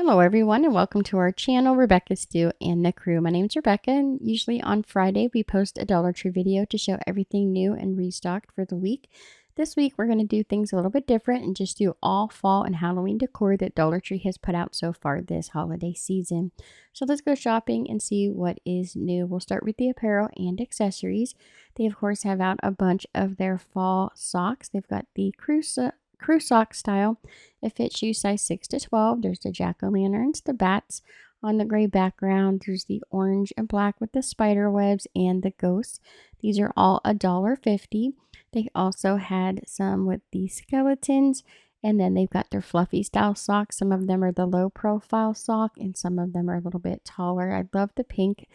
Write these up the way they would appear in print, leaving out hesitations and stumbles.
Hello everyone and welcome to our channel, Rebecca Stew and the crew. My name's Rebecca and usually on Friday we post a Dollar Tree video to show everything new and restocked for the week. This week we're going to do things a little bit different and just do all fall and Halloween decor that Dollar Tree has put out so far this holiday season. So let's go shopping and see what is new. We'll start with the apparel and accessories. They of course have out a bunch of their fall socks. They've got the crew sock style. It fits shoe size 6 to 12. There's the jack-o'-lanterns, the bats on the gray background. There's the orange and black with the spider webs and the ghosts. These are all $1.50. They also had some with the skeletons, and then they've got their fluffy style socks. Some of them are the low profile sock and some of them are a little bit taller. I love the pink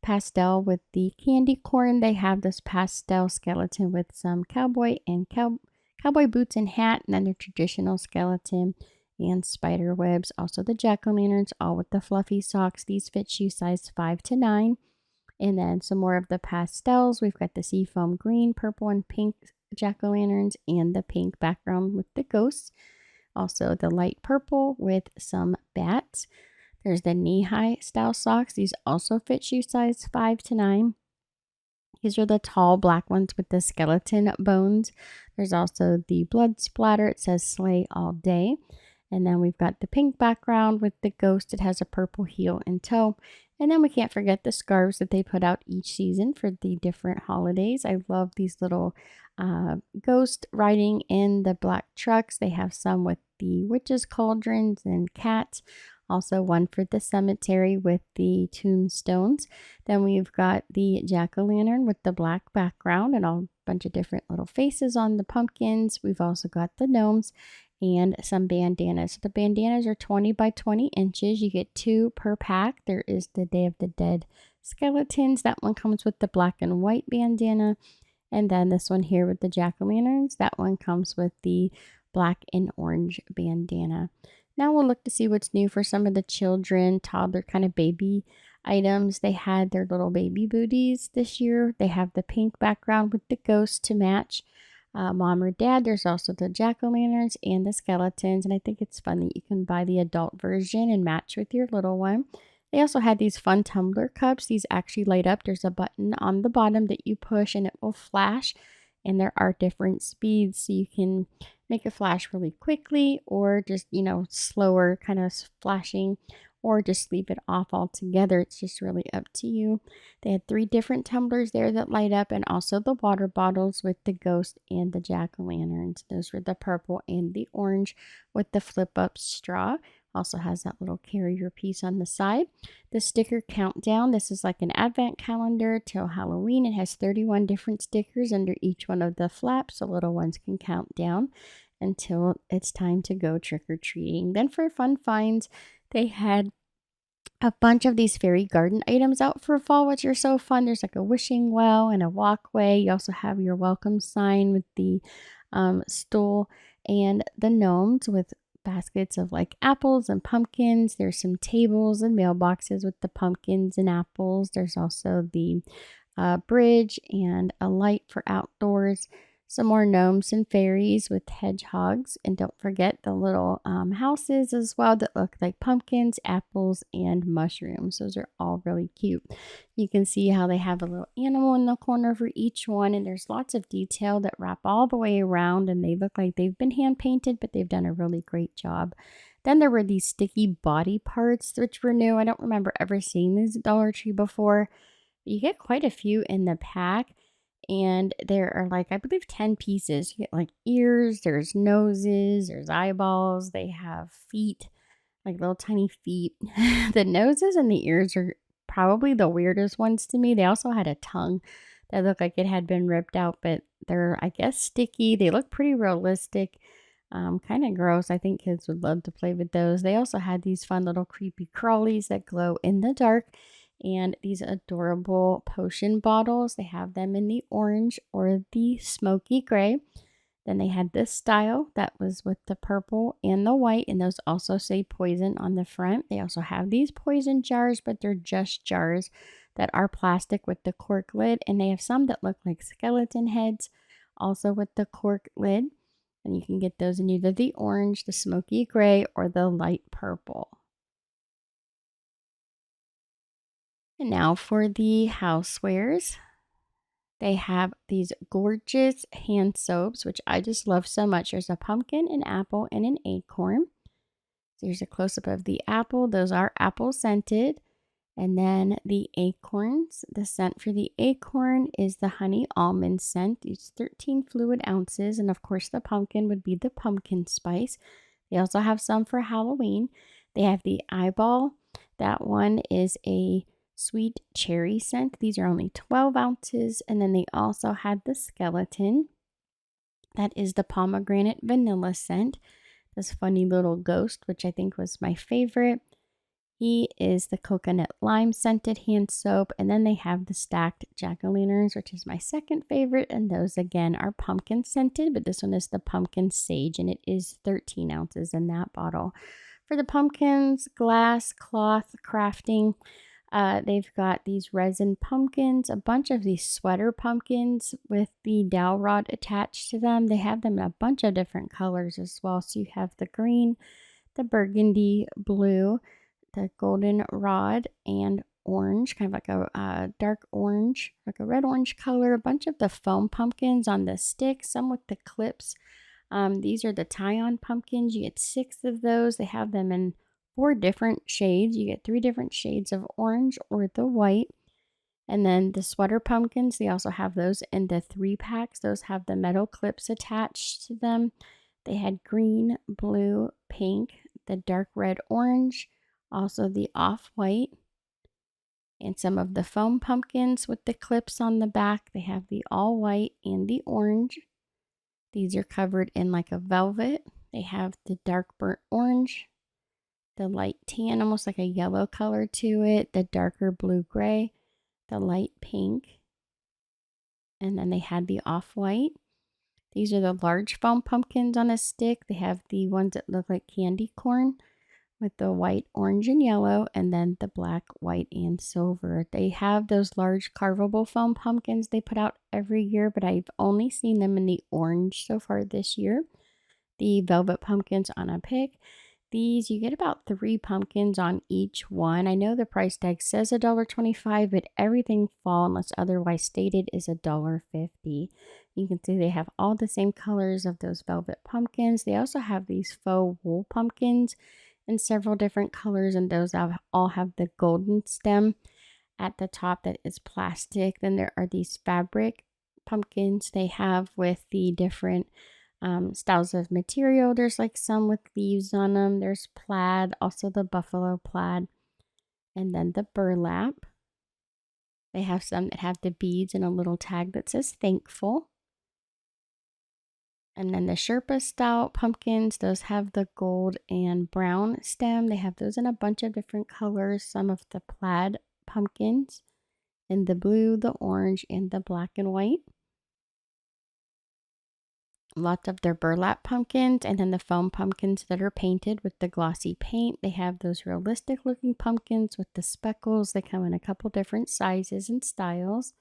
pastel with the candy corn. They have this pastel skeleton with some cowboy boots and hat, and then their traditional skeleton and spider webs. Also the jack-o'-lanterns, all with the fluffy socks. These fit shoe size 5 to 9. And then some more of the pastels. We've got the seafoam green, purple, and pink jack-o'-lanterns and the pink background with the ghosts. Also the light purple with some bats. There's the knee-high style socks. These also fit shoe size 5 to 9. These are the tall black ones with the skeleton bones. There's also the blood splatter. It says slay all day. And then we've got the pink background with the ghost. It has a purple heel and toe. And then we can't forget the scarves that they put out each season for the different holidays. I love these little ghost riding in the black trucks. They have some with the witches' cauldrons and cats. Also one for the cemetery with the tombstones. Then we've got the jack-o'-lantern with the black background and a bunch of different little faces on the pumpkins. We've also got the gnomes and some bandanas. So the bandanas are 20 by 20 inches. You get 2 per pack. There is the Day of the Dead skeletons. That one comes with the black and white bandana. And then this one here with the jack-o'-lanterns, that one comes with the black and orange bandana. Now we'll look to see what's new for some of the children, toddler kind of baby items. They had their little baby booties this year. They have the pink background with the ghost to match mom or dad. There's also the jack-o'-lanterns and the skeletons. And I think it's fun that you can buy the adult version and match with your little one. They also had these fun tumbler cups. These actually light up. There's a button on the bottom that you push and it will flash. And there are different speeds, so you can make it flash really quickly or just, slower kind of flashing, or just leave it off altogether. It's just really up to you. They had 3 different tumblers there that light up, and also the water bottles with the ghost and the jack-o'-lanterns. Those were the purple and the orange with the flip-up straw. Also has that little carrier piece on the side. The sticker countdown. This is like an advent calendar till Halloween. It has 31 different stickers under each one of the flaps, so little ones can count down until it's time to go trick-or-treating. Then for fun finds, they had a bunch of these fairy garden items out for fall, which are so fun. There's like a wishing well and a walkway. You also have your welcome sign with the stool, and the gnomes with baskets of like apples and pumpkins. There's some tables and mailboxes with the pumpkins and apples. There's also the bridge and a light for outdoors. Some more gnomes and fairies with hedgehogs. And don't forget the little houses as well that look like pumpkins, apples, and mushrooms. Those are all really cute. You can see how they have a little animal in the corner for each one. And there's lots of detail that wrap all the way around. And they look like they've been hand painted, but they've done a really great job. Then there were these sticky body parts, which were new. I don't remember ever seeing these at Dollar Tree before. You get quite a few in the pack. And there are like, I believe 10 pieces. You get like ears, there's noses, there's eyeballs. They have feet, like little tiny feet. The noses and the ears are probably the weirdest ones to me. They also had a tongue that looked like it had been ripped out, but they're, I guess, sticky. They look pretty realistic. Kind of gross. I think kids would love to play with those. They also had these fun little creepy crawlies that glow in the dark. And these adorable potion bottles, they have them in the orange or the smoky gray. Then they had this style that was with the purple and the white, and those also say poison on the front. They also have these poison jars, but they're just jars that are plastic with the cork lid, and they have some that look like skeleton heads, also with the cork lid. And you can get those in either the orange, the smoky gray, or the light purple. And now for the housewares. They have these gorgeous hand soaps, which I just love so much. There's a pumpkin, an apple, and an acorn. So here's a close-up of the apple. Those are apple scented. And then the acorns. The scent for the acorn is the honey almond scent. It's 13 fluid ounces. And of course, the pumpkin would be the pumpkin spice. They also have some for Halloween. They have the eyeball. That one is a sweet cherry scent. These are only 12 ounces. And then they also had the skeleton. That is the pomegranate vanilla scent. This funny little ghost, which I think was my favorite. He is the coconut lime scented hand soap. And then they have the stacked jack-o'-lanterns, which is my second favorite. And those again are pumpkin scented, but this one is the pumpkin sage, and it is 13 ounces in that bottle. For the pumpkins, glass, cloth, crafting, they've got these resin pumpkins, a bunch of these sweater pumpkins with the dowel rod attached to them. They have them in a bunch of different colors as well. So you have the green, the burgundy, blue, the golden rod, and orange, kind of like a dark orange, like a red orange color. A bunch of the foam pumpkins on the stick, some with the clips. These are the tie-on pumpkins. You get 6 of those. They have them in 4 different shades. You get 3 different shades of orange or the white. And then the sweater pumpkins, they also have those in the 3 packs. Those have the metal clips attached to them. They had green, blue, pink, the dark red orange, also the off-white, and some of the foam pumpkins with the clips on the back. They have the all-white and the orange. These are covered in like a velvet. They have the dark burnt orange, the light tan, almost like a yellow color to it, the darker blue-gray, the light pink, and then they had the off-white. These are the large foam pumpkins on a stick. They have the ones that look like candy corn with the white, orange, and yellow, and then the black, white, and silver. They have those large carvable foam pumpkins they put out every year, but I've only seen them in the orange so far this year. The velvet pumpkins on a pick. These, you get about 3 pumpkins on each one. I know the price tag says $1.25, but everything fall, unless otherwise stated, is $1.50. You can see they have all the same colors of those velvet pumpkins. They also have these faux wool pumpkins in several different colors, and those all have the golden stem at the top that is plastic. Then there are these fabric pumpkins they have with the different styles of material. There's like some with leaves on them. There's plaid, also the buffalo plaid, and then the burlap. They have some that have the beads and a little tag that says thankful. And then the Sherpa style pumpkins, those have the gold and brown stem. They have those in a bunch of different colors. Some of the plaid pumpkins in the blue, the orange, and the black and white. Lots of their burlap pumpkins, and then the foam pumpkins that are painted with the glossy paint. They have those realistic looking pumpkins with the speckles. They come in a couple different sizes and styles.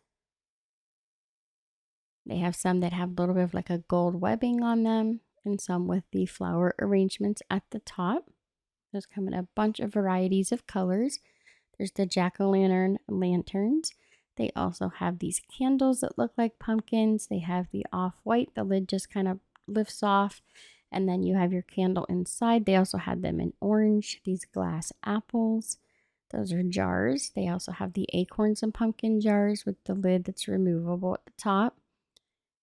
They have some that have a little bit of like a gold webbing on them, and some with the flower arrangements at the top. Those come in a bunch of varieties of colors. There's the jack-o'-lantern lanterns. They also have these candles that look like pumpkins. They have the off-white. The lid just kind of lifts off, and then you have your candle inside. They also had them in orange, these glass apples. Those are jars. They also have the acorns and pumpkin jars with the lid that's removable at the top.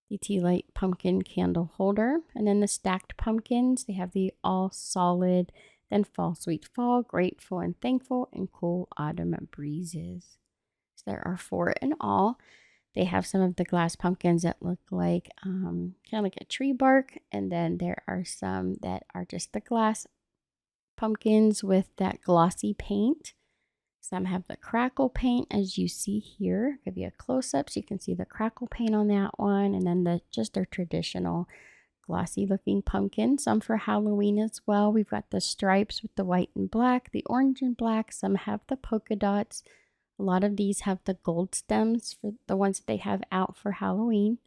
The tea light pumpkin candle holder, and then the stacked pumpkins. They have the all solid, then fall sweet fall, grateful and thankful, and cool autumn breezes. So there are 4 in all. They have some of the glass pumpkins that look like kind of like a tree bark, and then there are some that are just the glass pumpkins with that glossy paint. Some have the crackle paint, as you see here. I'll give you a close-up so you can see the crackle paint on that one, and then just their traditional glossy looking pumpkin. Some for Halloween as well. We've got the stripes with the white and black, the orange and black. Some have the polka dots. A lot of these have the gold stems for the ones that they have out for Halloween.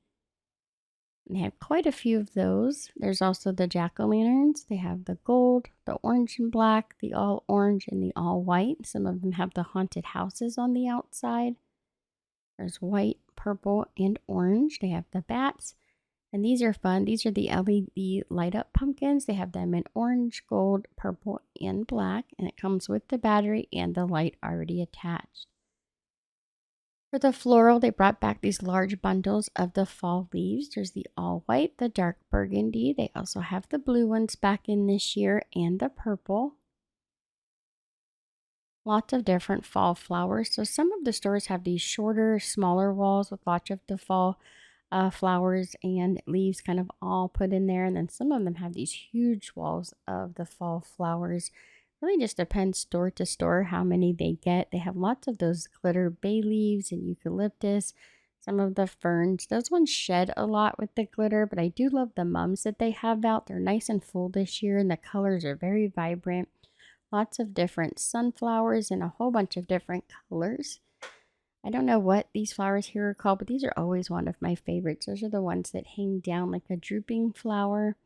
And they have quite a few of those. There's also the jack-o'-lanterns. They have the gold, the orange and black, the all orange, and the all white. Some of them have the haunted houses on the outside. There's white, purple, and orange. They have the bats. And these are fun. These are the LED light up pumpkins. They have them in orange, gold, purple, and black. And it comes with the battery and the light already attached. For the floral, they brought back these large bundles of the fall leaves. There's the all white, the dark burgundy. They also have the blue ones back in this year and the purple. Lots of different fall flowers. So some of the stores have these shorter, smaller walls with lots of the fall flowers and leaves kind of all put in there. And then some of them have these huge walls of the fall flowers. Really just depends store to store how many they get. They have lots of those glitter bay leaves and eucalyptus. Some of the ferns. Those ones shed a lot with the glitter, but I do love the mums that they have out. They're nice and full this year and the colors are very vibrant. Lots of different sunflowers and a whole bunch of different colors. I don't know what these flowers here are called, but these are always one of my favorites. Those are the ones that hang down like a drooping flower.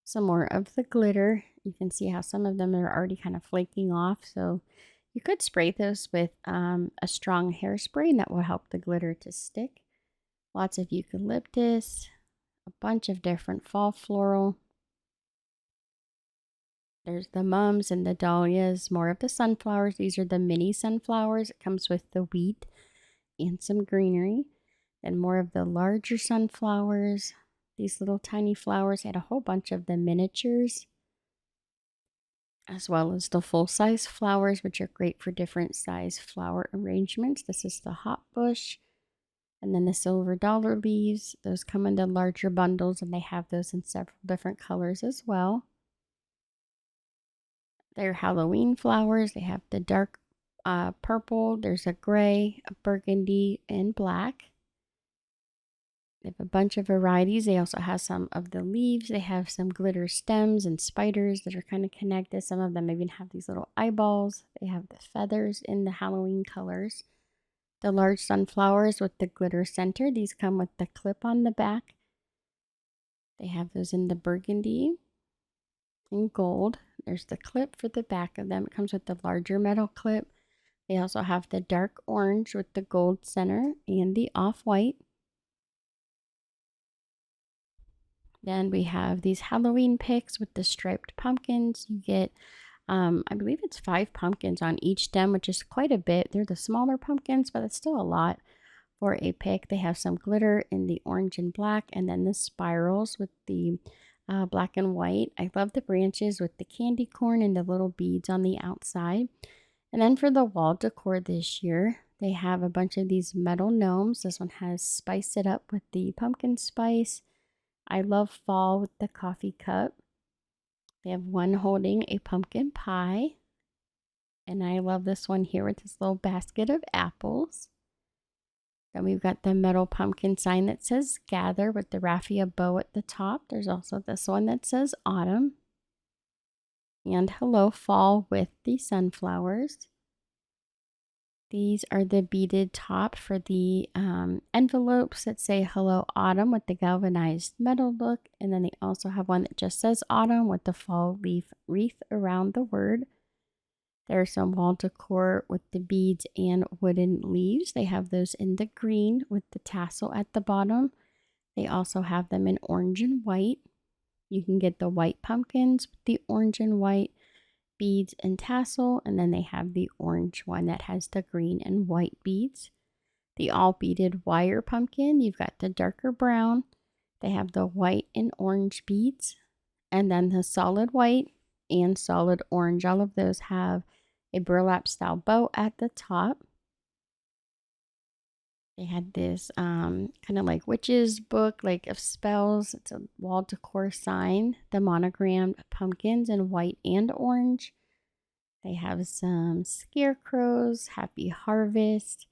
Some more of the glitter. You can see how some of them are already kind of flaking off. So you could spray those with a strong hairspray and that will help the glitter to stick. Lots of eucalyptus, a bunch of different fall floral. There's the mums and the dahlias, more of the sunflowers. These are the mini sunflowers. It comes with the wheat and some greenery. And more of the larger sunflowers. These little tiny flowers. I had a whole bunch of the miniatures, as well as the full-size flowers, which are great for different size flower arrangements. This is the hot bush. And then the silver dollar leaves. Those come in the larger bundles, and they have those in several different colors as well. They're Halloween flowers. They have the dark purple. There's a gray, a burgundy, and black. They have a bunch of varieties. They also have some of the leaves. They have some glitter stems and spiders that are kind of connected. Some of them even have these little eyeballs. They have the feathers in the Halloween colors. The large sunflowers with the glitter center. These come with the clip on the back. They have those in the burgundy and gold. There's the clip for the back of them. It comes with the larger metal clip. They also have the dark orange with the gold center and the off-white. Then we have these Halloween picks with the striped pumpkins. You get, I believe it's 5 pumpkins on each stem, which is quite a bit. They're the smaller pumpkins, but it's still a lot for a pick. They have some glitter in the orange and black, and then the spirals with the black and white. I love the branches with the candy corn and the little beads on the outside. And then for the wall decor this year, they have a bunch of these metal gnomes. This one has Spice It Up with the pumpkin spice. I love fall with the coffee cup. They have one holding a pumpkin pie. And I love this one here with this little basket of apples. Then we've got the metal pumpkin sign that says gather with the raffia bow at the top. There's also this one that says autumn. And hello fall with the sunflowers. These are the beaded top for the envelopes that say hello autumn with the galvanized metal look. And then they also have one that just says autumn with the fall leaf wreath around the word. There's some wall decor with the beads and wooden leaves. They have those in the green with the tassel at the bottom. They also have them in orange and white. You can get the white pumpkins with the orange and white beads and tassel, and then they have the orange one that has the green and white beads. The all beaded wire pumpkin, you've got the darker brown. They have the white and orange beads, and then the solid white and solid orange. All of those have a burlap style bow at the top. They had this kind of like witch's book, like of spells. It's a wall decor sign. The monogrammed pumpkins in white and orange. They have some scarecrows, happy harvest,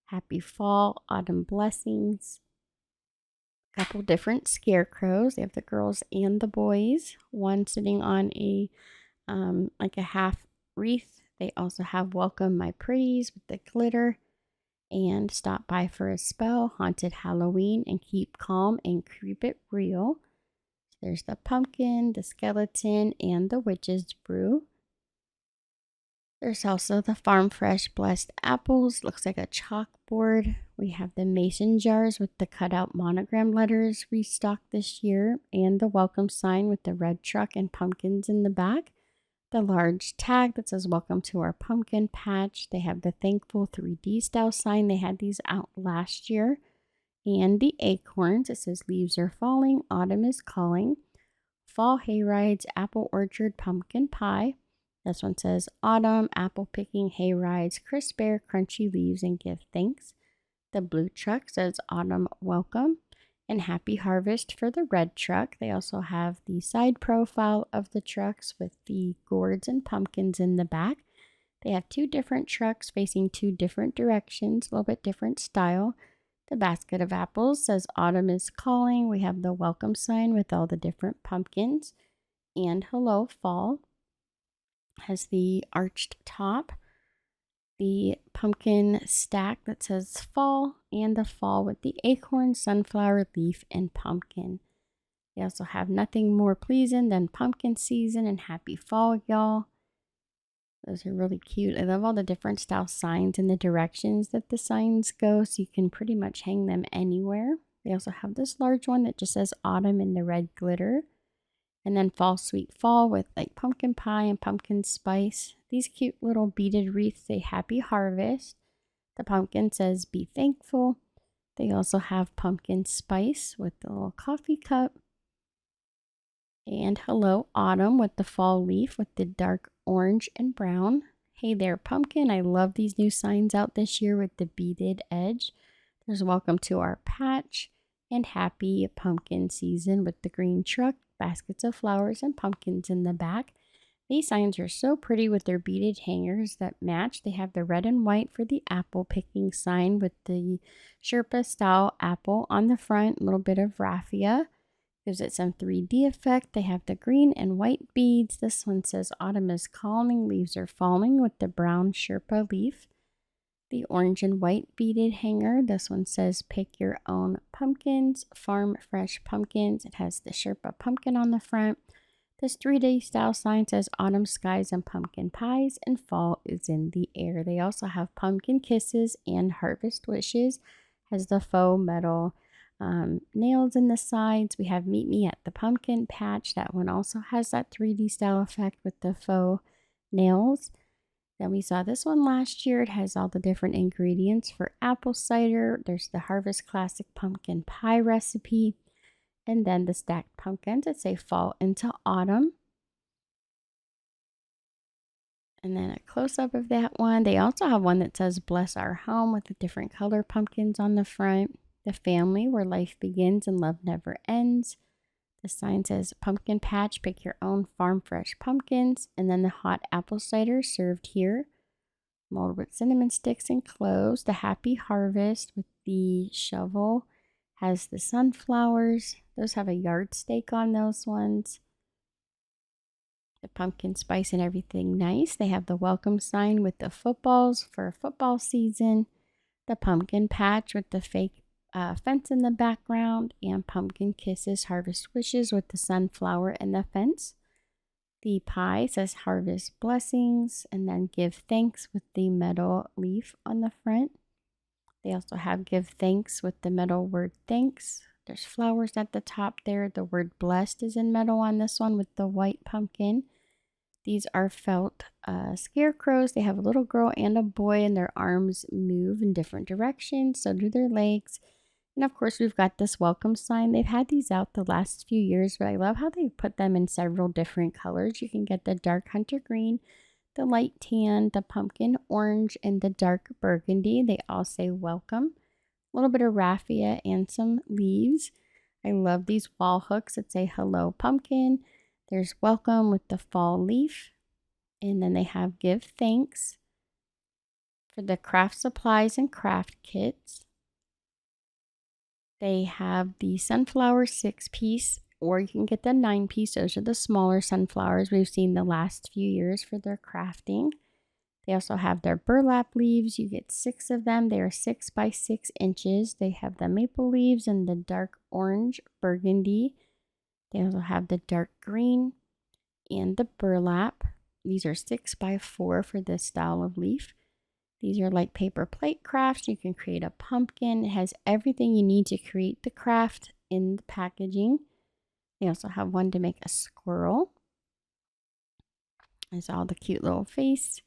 happy fall, autumn blessings. A couple different scarecrows. They have the girls and the boys. One sitting on a like a half wreath. They also have welcome my pretties with the glitter. and Stop By for a Spell, Haunted Halloween, and Keep Calm and Keep It Real. There's the pumpkin, the skeleton, and the witch's brew. There's also the Farm Fresh Blessed Apples. Looks like a chalkboard. We have the mason jars with the cutout monogram letters restocked this year, and the welcome sign with the red truck and pumpkins in the back. The large tag that says welcome to our pumpkin patch. They have the thankful 3D style sign. They had these out last year. And the acorns. It says leaves are falling, autumn is calling. Fall hay rides, apple orchard, pumpkin pie. This one says autumn, apple picking, hay rides, crisp air, crunchy leaves, and give thanks. The blue truck says autumn welcome and happy harvest for the red truck. They also have the side profile of the trucks with the gourds and pumpkins in the back. They have two different trucks facing two different directions, a little bit different style. The basket of apples says autumn is calling. We have the welcome sign with all the different pumpkins. And hello fall has the arched top, the pumpkin stack that says fall, and the fall with the acorn, sunflower, leaf, and pumpkin. They also have nothing more pleasing than pumpkin season and happy fall, y'all. Those are really cute. I love all the different style signs and the directions that the signs go, so you can pretty much hang them anywhere. They also have this large one that just says autumn in the red glitter. And then fall sweet fall with like pumpkin pie and pumpkin spice. These cute little beaded wreaths say happy harvest. The pumpkin says be thankful. They also have pumpkin spice with the little coffee cup. And hello autumn with the fall leaf with the dark orange and brown. Hey there pumpkin. I love these new signs out this year with the beaded edge. There's welcome to our patch and happy pumpkin season with the green truck, baskets of flowers, and pumpkins in the back. These signs are so pretty with their beaded hangers that match. They have the red and white for the apple picking sign with the Sherpa style apple on the front, a little bit of raffia. Gives it some 3D effect. They have the green and white beads. This one says autumn is calling, leaves are falling with the brown Sherpa leaf. The orange and white beaded hanger. This one says pick your own pumpkins, farm fresh pumpkins. It has the Sherpa pumpkin on the front. This 3D style sign says autumn skies and pumpkin pies, and fall is in the air. They also have pumpkin kisses and harvest wishes. Has the faux metal nails in the sides. We have meet me at the pumpkin patch. That one also has that 3D style effect with the faux nails. Then we saw this one last year. It has all the different ingredients for apple cider. There's the Harvest Classic Pumpkin Pie recipe. And then the stacked pumpkins that say fall into autumn. And then a close-up of that one. They also have one that says bless our home with the different color pumpkins on the front. The family where life begins and love never ends. The sign says pumpkin patch, pick your own farm fresh pumpkins. And then the hot apple cider served here. Molded with cinnamon sticks and cloves. The happy harvest with the shovel has the sunflowers. Those have a yard stake on those ones. The pumpkin spice and everything nice. They have the welcome sign with the footballs for football season. The pumpkin patch with the fake fence in the background, and pumpkin kisses, harvest wishes with the sunflower and the fence. The pie says harvest blessings, and then give thanks with the metal leaf on the front. They also have give thanks with the metal word thanks. There's flowers at the top there. The word blessed is in metal on this one with the white pumpkin. These are felt scarecrows. They have a little girl and a boy, and their arms move in different directions. So do their legs. And of course, we've got this welcome sign. They've had these out the last few years, but I love how they put them in several different colors. You can get the dark hunter green, the light tan, the pumpkin orange, and the dark burgundy. They all say welcome. A little bit of raffia and some leaves. I love these wall hooks that say hello pumpkin. There's welcome with the fall leaf. And then they have give thanks for the craft supplies and craft kits. They have the sunflower 6-piece, or you can get the 9-piece. Those are the smaller sunflowers we've seen the last few years for their crafting. They also have their burlap leaves. You get 6 of them. They are 6 by 6 inches. They have the maple leaves and the dark orange burgundy. They also have the dark green and the burlap. These are 6 by 4 for this style of leaf. These are like paper plate crafts. You can create a pumpkin. It has everything you need to create the craft in the packaging. They also have one to make a squirrel. There's all the cute little face.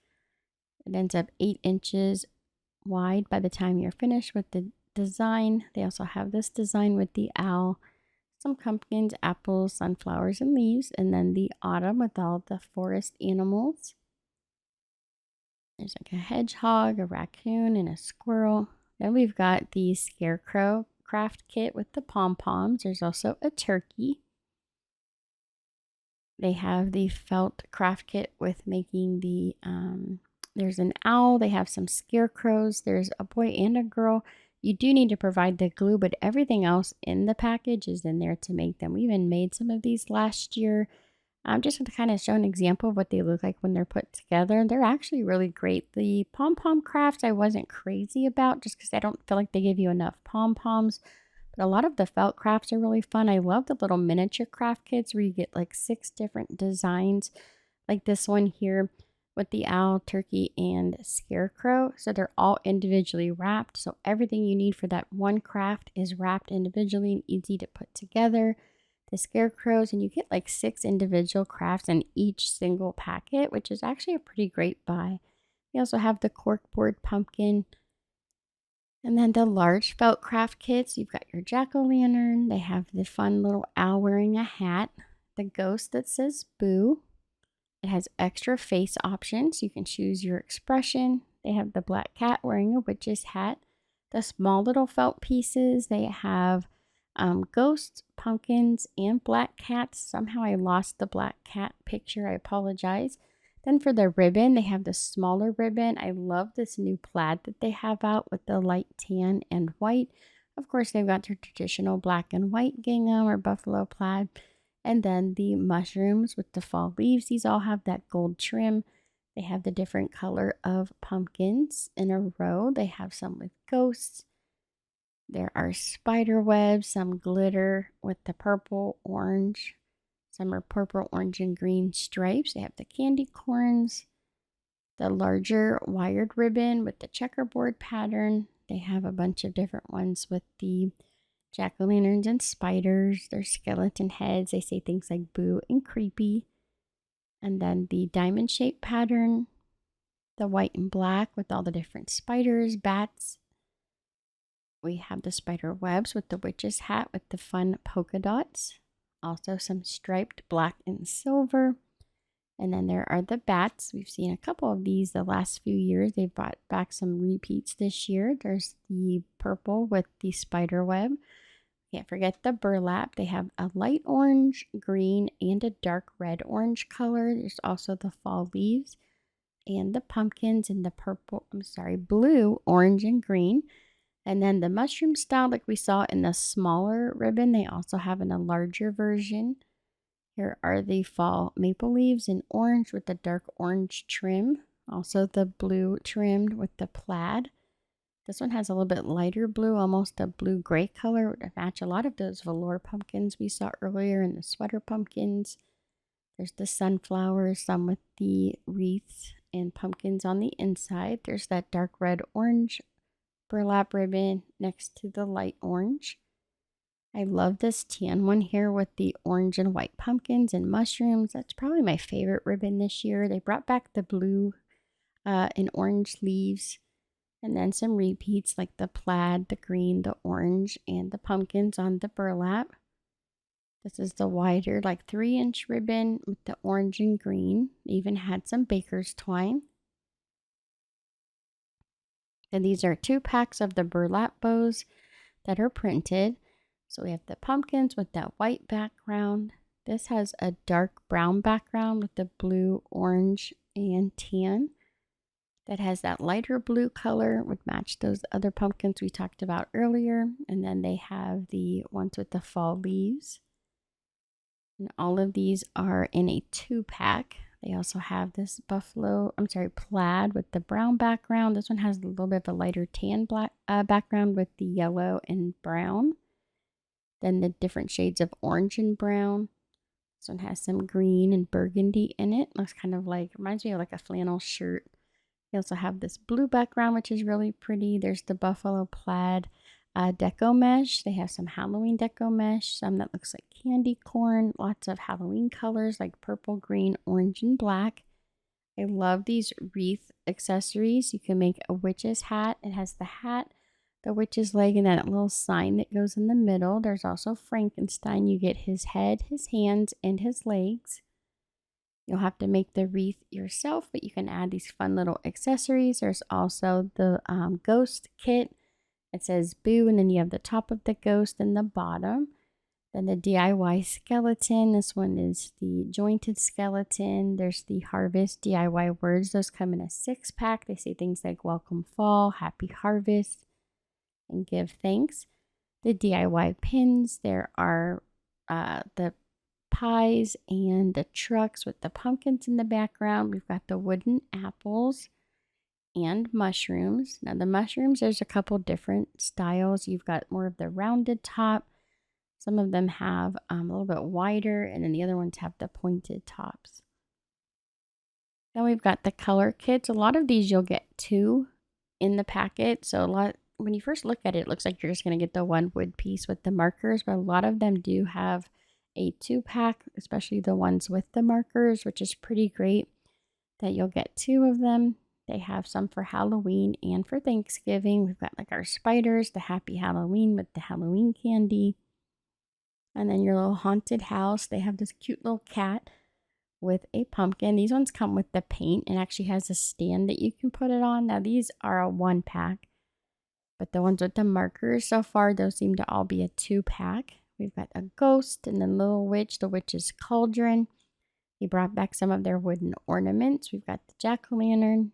It ends up 8 inches wide by the time you're finished with the design. They also have this design with the owl, some pumpkins, apples, sunflowers, and leaves, and then the autumn with all the forest animals. There's like a hedgehog, a raccoon, and a squirrel. Then we've got the scarecrow craft kit with the pom-poms. There's also a turkey. They have the felt craft kit with making the, there's an owl. They have some scarecrows. There's a boy and a girl. You do need to provide the glue, but everything else in the package is in there to make them. We even made some of these last year. Just to kind of show an example of what they look like when they're put together. They're actually really great. The pom-pom crafts I wasn't crazy about just because I don't feel like they give you enough pom-poms. But a lot of the felt crafts are really fun. I love the little miniature craft kits where you get like 6 different designs. Like this one here with the owl, turkey, and scarecrow. So they're all individually wrapped. So everything you need for that one craft is wrapped individually and easy to put together. The scarecrows, and you get like 6 individual crafts in each single packet, which is actually a pretty great buy. We also have the corkboard pumpkin, and then the large felt craft kits. You've got your jack-o'-lantern. They have the fun little owl wearing a hat, the ghost that says boo. It has extra face options. You can choose your expression. They have the black cat wearing a witch's hat. The small little felt pieces, they have ghosts, pumpkins, and black cats. Somehow I lost the black cat picture. I apologize. Then for the ribbon, they have the smaller ribbon. I love this new plaid that they have out with the light tan and white. Of course, they've got their traditional black and white gingham or buffalo plaid. And then the mushrooms with the fall leaves. These all have that gold trim. They have the different color of pumpkins in a row. They have some with ghosts. There are spider webs, some glitter with the purple, orange. Some are purple, orange, and green stripes. They have the candy corns, the larger wired ribbon with the checkerboard pattern. They have a bunch of different ones with the jack-o'-lanterns and spiders. Their skeleton heads. They say things like boo and creepy. And then the diamond-shaped pattern, the white and black with all the different spiders, bats. We have the spider webs with the witch's hat with the fun polka dots. Also some striped black and silver. And then there are the bats. We've seen a couple of these the last few years. They've brought back some repeats this year. There's the purple with the spider web. Can't forget the burlap. They have a light orange, green, and a dark red orange color. There's also the fall leaves and the pumpkins in the blue, orange, and green. And then the mushroom style, like we saw in the smaller ribbon, they also have in a larger version. Here are the fall maple leaves in orange with the dark orange trim. Also the blue trimmed with the plaid. This one has a little bit lighter blue, almost a blue-gray color to match a lot of those velour pumpkins we saw earlier in the sweater pumpkins. There's the sunflowers, some with the wreaths and pumpkins on the inside. There's that dark red orange burlap ribbon next to the light orange. I love this tan one here with the orange and white pumpkins and mushrooms. That's probably my favorite ribbon this year. They brought back the blue and orange leaves, and then some repeats like the plaid, the green, the orange, and the pumpkins on the burlap. This is the wider, like 3-inch ribbon with the orange and green. They even had some baker's twine. And these are 2 packs of the burlap bows that are printed. So we have the pumpkins with that white background. This has a dark brown background with the blue, orange, and tan. That has that lighter blue color, would match those other pumpkins we talked about earlier. And then they have the ones with the fall leaves. And all of these are in a 2-pack. They also have this plaid with the brown background. This one has a little bit of a lighter tan black background with the yellow and brown. Then the different shades of orange and brown. This one has some green and burgundy in it. Looks kind of like, reminds me of like a flannel shirt. They also have this blue background, which is really pretty. There's the buffalo plaid deco mesh. They have some Halloween deco mesh, some that looks like candy corn, lots of Halloween colors like purple, green, orange, and black. I love these wreath accessories. You can make a witch's hat. It has the hat, the witch's leg, and then a little sign that goes in the middle. There's also Frankenstein. You get his head, his hands, and his legs. You'll have to make the wreath yourself, but you can add these fun little accessories. There's also the ghost kit. It says boo, and then you have the top of the ghost and the bottom. Then the DIY skeleton. This one is the jointed skeleton. There's the harvest DIY words. Those come in a 6-pack. They say things like welcome fall, happy harvest, and give thanks. The DIY pins. There are the pies and the trucks with the pumpkins in the background. We've got the wooden apples and mushrooms. Now the mushrooms, there's a couple different styles. You've got more of the rounded top. Some of them have a little bit wider, and then the other ones have the pointed tops. Then we've got the color kits. A lot of these you'll get 2 in the packet. So when you first look at it, it looks like you're just going to get the one wood piece with the markers, but a lot of them do have a 2-pack, especially the ones with the markers, which is pretty great that you'll get 2 of them. They have some for Halloween and for Thanksgiving. We've got like our spiders, the Happy Halloween with the Halloween candy. And then your little haunted house. They have this cute little cat with a pumpkin. These ones come with the paint and actually has a stand that you can put it on. Now these are a 1-pack, but the ones with the markers so far, those seem to all be a 2-pack. We've got a ghost and then little witch, the witch's cauldron. They brought back some of their wooden ornaments. We've got the jack-o'-lantern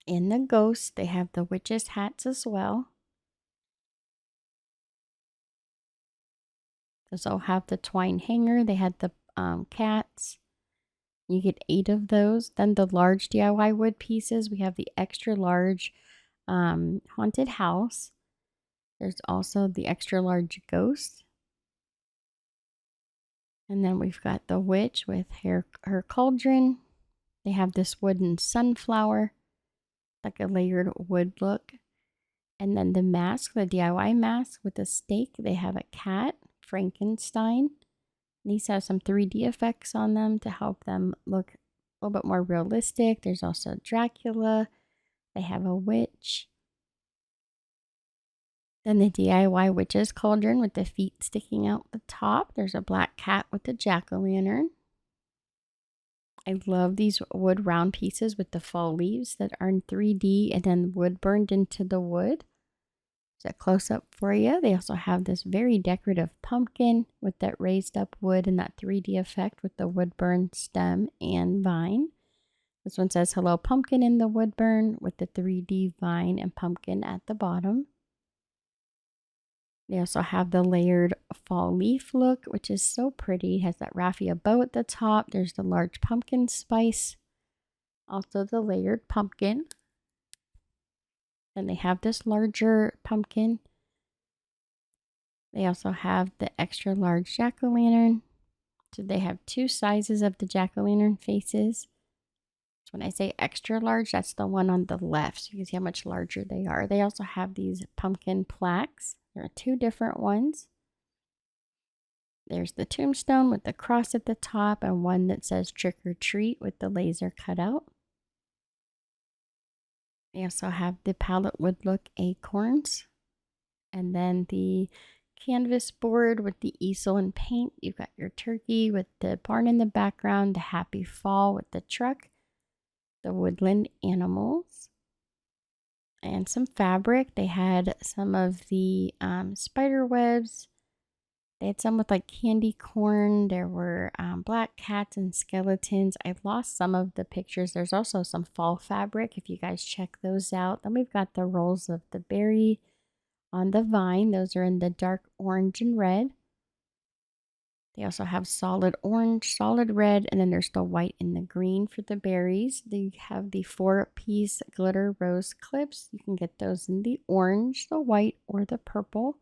and the ghost. They have the witch's hats as well. Those all have the twine hanger. They had the cats. You get 8 of those. Then the large DIY wood pieces. We have the extra large haunted house. There's also the extra large ghost. And then we've got the witch with her cauldron. They have this wooden sunflower, like a layered wood look. And then the mask, the DIY mask with a stake. They have a cat, Frankenstein. These have some 3D effects on them to help them look a little bit more realistic. There's also Dracula. They have a witch. Then the DIY witch's cauldron with the feet sticking out the top. There's a black cat with the jack-o'-lantern. I love these wood round pieces with the fall leaves that are in 3D and then wood burned into the wood. It's a close-up for you. They also have this very decorative pumpkin with that raised up wood and that 3D effect with the wood burn stem and vine. This one says hello pumpkin in the wood burn with the 3D vine and pumpkin at the bottom. They also have the layered fall leaf look, which is so pretty. It has that raffia bow at the top. There's the large pumpkin spice. Also the layered pumpkin. Then they have this larger pumpkin. They also have the extra large jack-o'-lantern. So they have 2 sizes of the jack-o'-lantern faces. So when I say extra large, that's the one on the left. So you can see how much larger they are. They also have these pumpkin plaques. There are 2 different ones. There's the tombstone with the cross at the top and one that says trick or treat with the laser cutout. They also have the palette wood look acorns. And then the canvas board with the easel and paint. You've got your turkey with the barn in the background, the happy fall with the truck, the woodland animals, and some fabric. They had some of the spider webs. They had some with like candy corn. There were black cats and skeletons. I lost some of the pictures. There's also some fall fabric if you guys check those out. Then we've got the rolls of the berry on the vine. Those are in the dark orange and red. They also have solid orange, solid red, and then there's the white and the green for the berries. They have the 4-piece glitter rose clips. You can get those in the orange, the white, or the purple.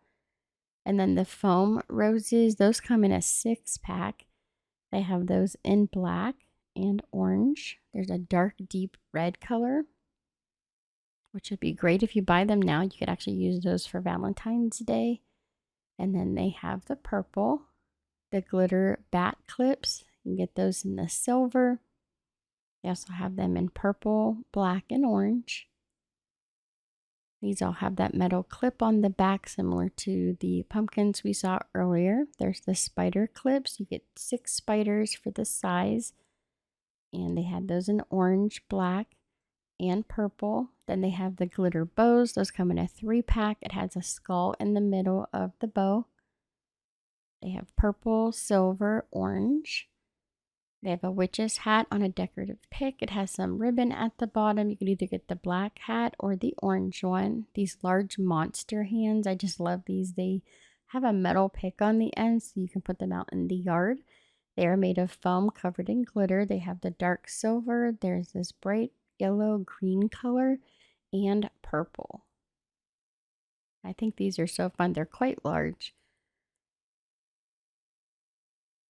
And then the foam roses, those come in a 6-pack. They have those in black and orange. There's a dark, deep red color, which would be great if you buy them now. You could actually use those for Valentine's Day. And then they have the purple, the glitter bat clips. You can get those in the silver. They also have them in purple, black, and orange. These all have that metal clip on the back, similar to the pumpkins we saw earlier. There's the spider clips. You get 6 spiders for the size. And they had those in orange, black, and purple. Then they have the glitter bows. Those come in a 3-pack. It has a skull in the middle of the bow. They have purple, silver, orange. They have a witch's hat on a decorative pick. It has some ribbon at the bottom. You can either get the black hat or the orange one. These large monster hands, I just love these. They have a metal pick on the end so you can put them out in the yard. They are made of foam covered in glitter. They have the dark silver. There's this bright yellow, green color, and purple. I think these are so fun. They're quite large.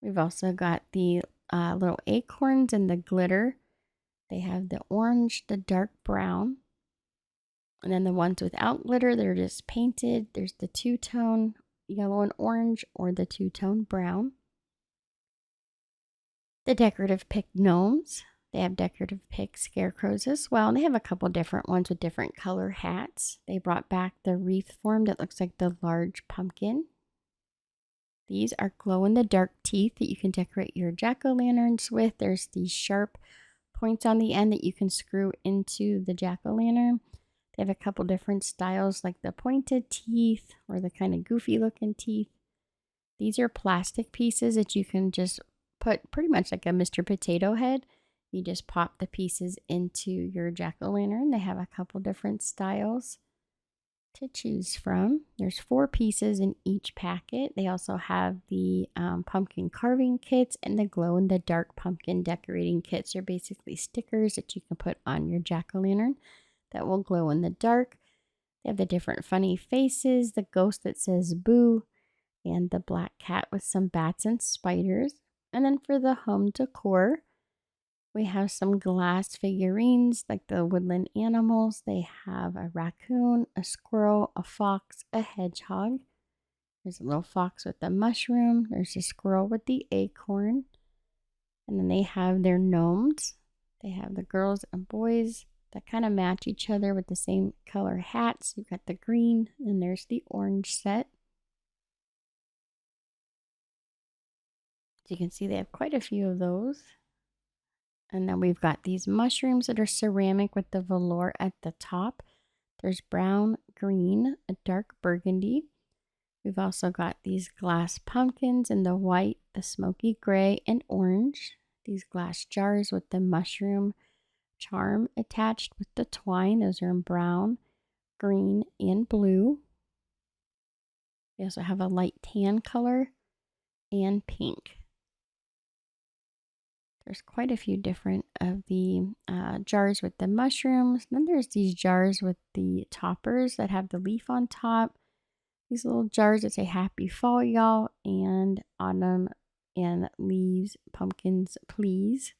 We've also got the little acorns in the glitter. They have the orange, the dark brown. And then the ones without glitter, they're just painted. There's the 2-tone yellow and orange or the 2-tone brown. The decorative pick gnomes. They have decorative pick scarecrows as well. And they have a couple different ones with different color hats. They brought back the wreath form that looks like the large pumpkin. These are glow-in-the-dark teeth that you can decorate your jack-o'-lanterns with. There's these sharp points on the end that you can screw into the jack-o'-lantern. They have a couple different styles like the pointed teeth or the kind of goofy-looking teeth. These are plastic pieces that you can just put pretty much like a Mr. Potato Head. You just pop the pieces into your jack-o'-lantern. They have a couple different styles to choose from. There's 4 pieces in each packet. They also have the pumpkin carving kits and the glow-in-the-dark pumpkin decorating kits. They're basically stickers that you can put on your jack-o'-lantern that will glow in the dark. They have the different funny faces, the ghost that says boo, and the black cat with some bats and spiders. And then for the home decor, we have some glass figurines like the woodland animals. They have a raccoon, a squirrel, a fox, a hedgehog. There's a little fox with the mushroom. There's a squirrel with the acorn. And then they have their gnomes. They have the girls and boys that kind of match each other with the same color hats. You've got the green and there's the orange set. As you can see, they have quite a few of those. And then we've got these mushrooms that are ceramic with the velour at the top. There's brown, green, a dark burgundy. We've also got these glass pumpkins in the white, the smoky gray, and orange. These glass jars with the mushroom charm attached with the twine. Those are in brown, green, and blue. We also have a light tan color and pink. There's quite a few different of the jars with the mushrooms. Then there's these jars with the toppers that have the leaf on top. These little jars that say happy fall, y'all, and autumn and leaves, pumpkins, please.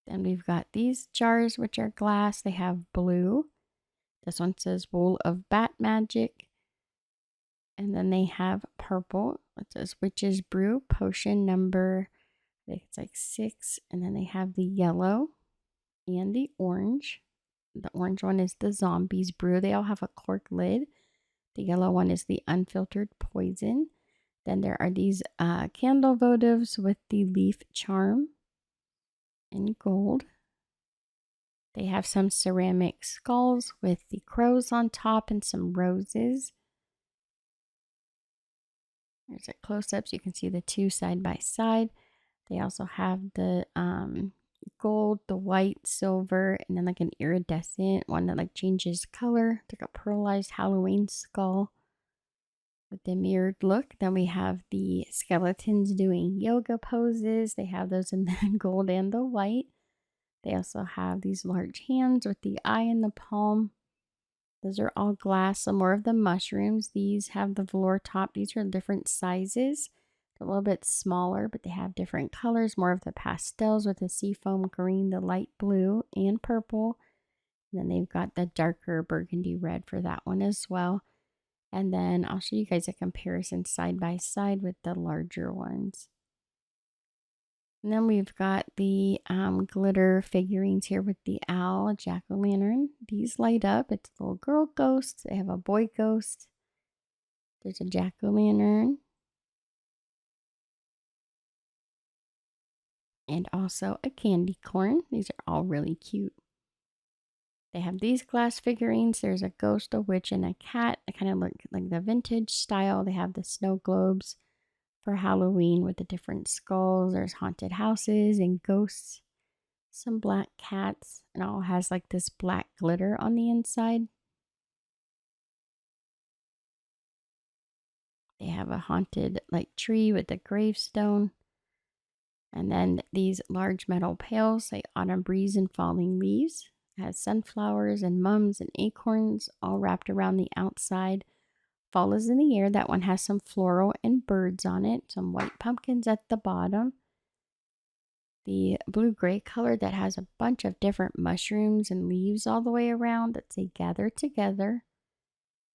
Then we've got these jars, which are glass. They have blue. This one says Bowl of Bat Magic. And then they have purple. It says Witch's Brew Potion number, I think it's like 6. And then they have the yellow and the orange. The orange one is the Zombies Brew. They all have a cork lid. The yellow one is the Unfiltered Poison. Then there are these candle votives with the leaf charm in gold. They have some ceramic skulls with the crows on top and some roses. There's a close-up so you can see the two side by side. They also have the gold, the white, silver, and then like an iridescent one that like changes color. It's like a pearlized Halloween skull. with the mirrored look. Then we have the skeletons doing yoga poses. They have those in the gold and the white. They also have these large hands with the eye in the palm. Those are all glass. Some more of the mushrooms. These have the velour top. These are different sizes. They're a little bit smaller, but they have different colors. More of the pastels with the seafoam green, the light blue, and purple. And then they've got the darker burgundy red for that one as well. And then I'll show you guys a comparison side by side with the larger ones. And then we've got the glitter figurines here with the owl, jack-o'-lantern. These light up. It's a little girl ghost. They have a boy ghost. There's a jack-o'-lantern. And also a candy corn. These are all really cute. They have these glass figurines. There's a ghost, a witch, and a cat. They kind of look like the vintage style. They have the snow globes for Halloween with the different skulls. There's haunted houses and ghosts. Some black cats. And all has like this black glitter on the inside. They have a haunted like tree with a gravestone. And then these large metal pails say autumn breeze and falling leaves. It has sunflowers and mums and acorns all wrapped around the outside. Fall is in the air. That one has some floral and birds on it. Some white pumpkins at the bottom. The blue-gray color that has a bunch of different mushrooms and leaves all the way around that say gather together.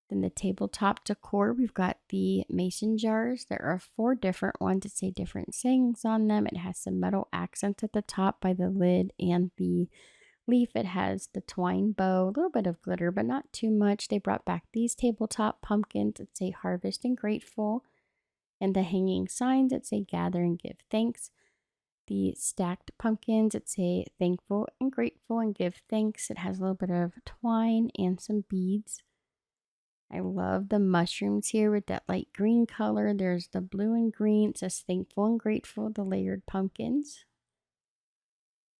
Then the tabletop decor, we've got the mason jars. There are 4 different ones that say different sayings on them. It has some metal accents at the top by the lid and the leaf. It has the twine bow, a little bit of glitter, but not too much. They brought back these tabletop pumpkins that say harvest and grateful, and the hanging signs that say gather and give thanks. The stacked pumpkins that say thankful and grateful and give thanks. It has a little bit of twine and some beads. I love the mushrooms here with that light green color. There's the blue and green. It says thankful and grateful, the layered pumpkins.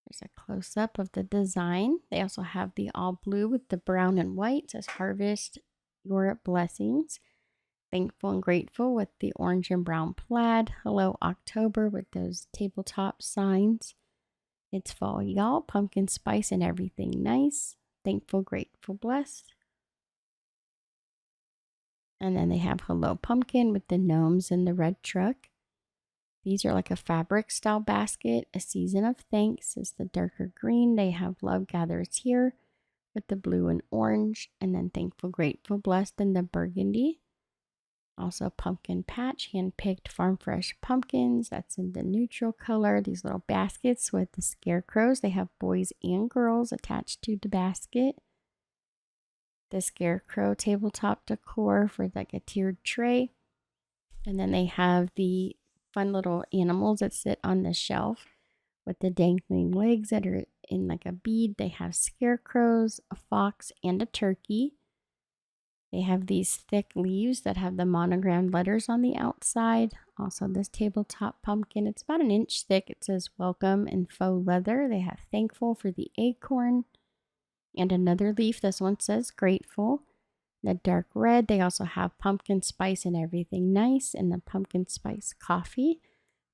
There's a close-up of the design. They also have the all blue with the brown and white. It says harvest your blessings. Thankful and grateful with the orange and brown plaid. Hello October with those tabletop signs. It's fall, y'all. Pumpkin spice and everything nice. Thankful, grateful, blessed. And then they have Hello Pumpkin with the gnomes and the red truck. These are like a fabric style basket. A season of thanks is the darker green. They have Love Gathers here with the blue and orange. And then Thankful, Grateful, Blessed in the burgundy. Also pumpkin patch, hand-picked farm fresh pumpkins. That's in the neutral color. These little baskets with the scarecrows. They have boys and girls attached to the basket. The scarecrow tabletop decor for like a tiered tray. And then they have the fun little animals that sit on the shelf with the dangling legs that are in like a bead. They have scarecrows, a fox, and a turkey. They have these thick leaves that have the monogrammed letters on the outside. Also this tabletop pumpkin, it's about 1 inch thick. It says welcome in faux leather. They have thankful for the acorn. And another leaf, this one says grateful. The dark red, they also have pumpkin spice and everything nice, and the pumpkin spice coffee,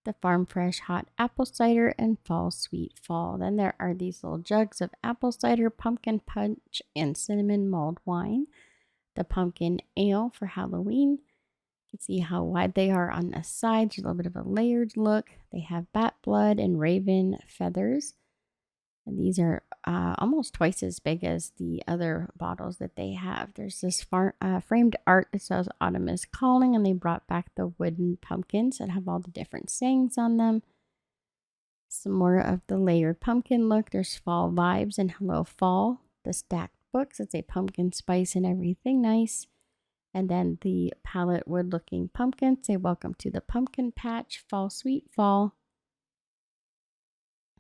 the farm fresh hot apple cider, and fall sweet fall. Then there are these little jugs of apple cider, pumpkin punch, and cinnamon mulled wine. The pumpkin ale for Halloween. You can see how wide they are on the sides. There's a little bit of a layered look. They have bat blood and raven feathers. And these are almost twice as big as the other bottles that they have. There's this framed art that says Autumn is Calling, and they brought back the wooden pumpkins that have all the different sayings on them. Some more of the layered pumpkin look. There's fall vibes and hello fall. The stacked books, it's a pumpkin spice and everything nice. And then the palette wood looking pumpkins say welcome to the pumpkin patch, fall sweet fall.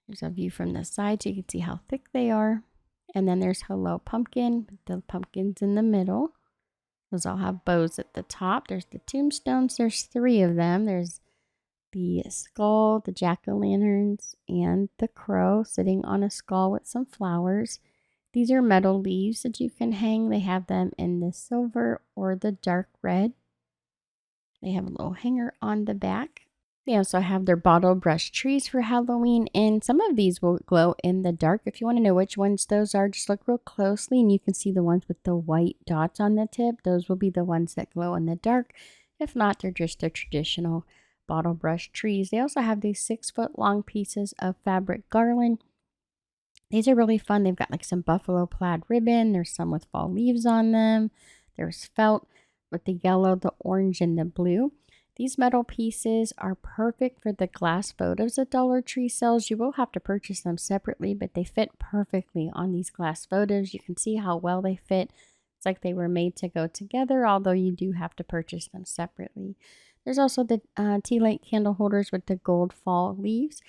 There's a view from the side so you can see how thick they are. And then there's Hello Pumpkin with the pumpkins in the middle. Those all have bows at the top. There's the tombstones. There's 3 of them. There's the skull, the jack-o'-lanterns, and the crow sitting on a skull with some flowers. These are metal leaves that you can hang. They have them in the silver or the dark red. They have a little hanger on the back. They also have their bottle brush trees for Halloween, and some of these will glow in the dark. If you want to know which ones those are, just look real closely and you can see the ones with the white dots on the tip. Those will be the ones that glow in the dark. If not, they're just the traditional bottle brush trees. They also have these 6-foot long pieces of fabric garland. These are really fun. They've got like some buffalo plaid ribbon. There's some with fall leaves on them. There's felt with the yellow, the orange, and the blue. These metal pieces are perfect for the glass photos at Dollar Tree sells. You will have to purchase them separately, but they fit perfectly on these glass photos. You can see how well they fit. It's like they were made to go together, although you do have to purchase them separately. There's also the tea light candle holders with the gold fall leaves.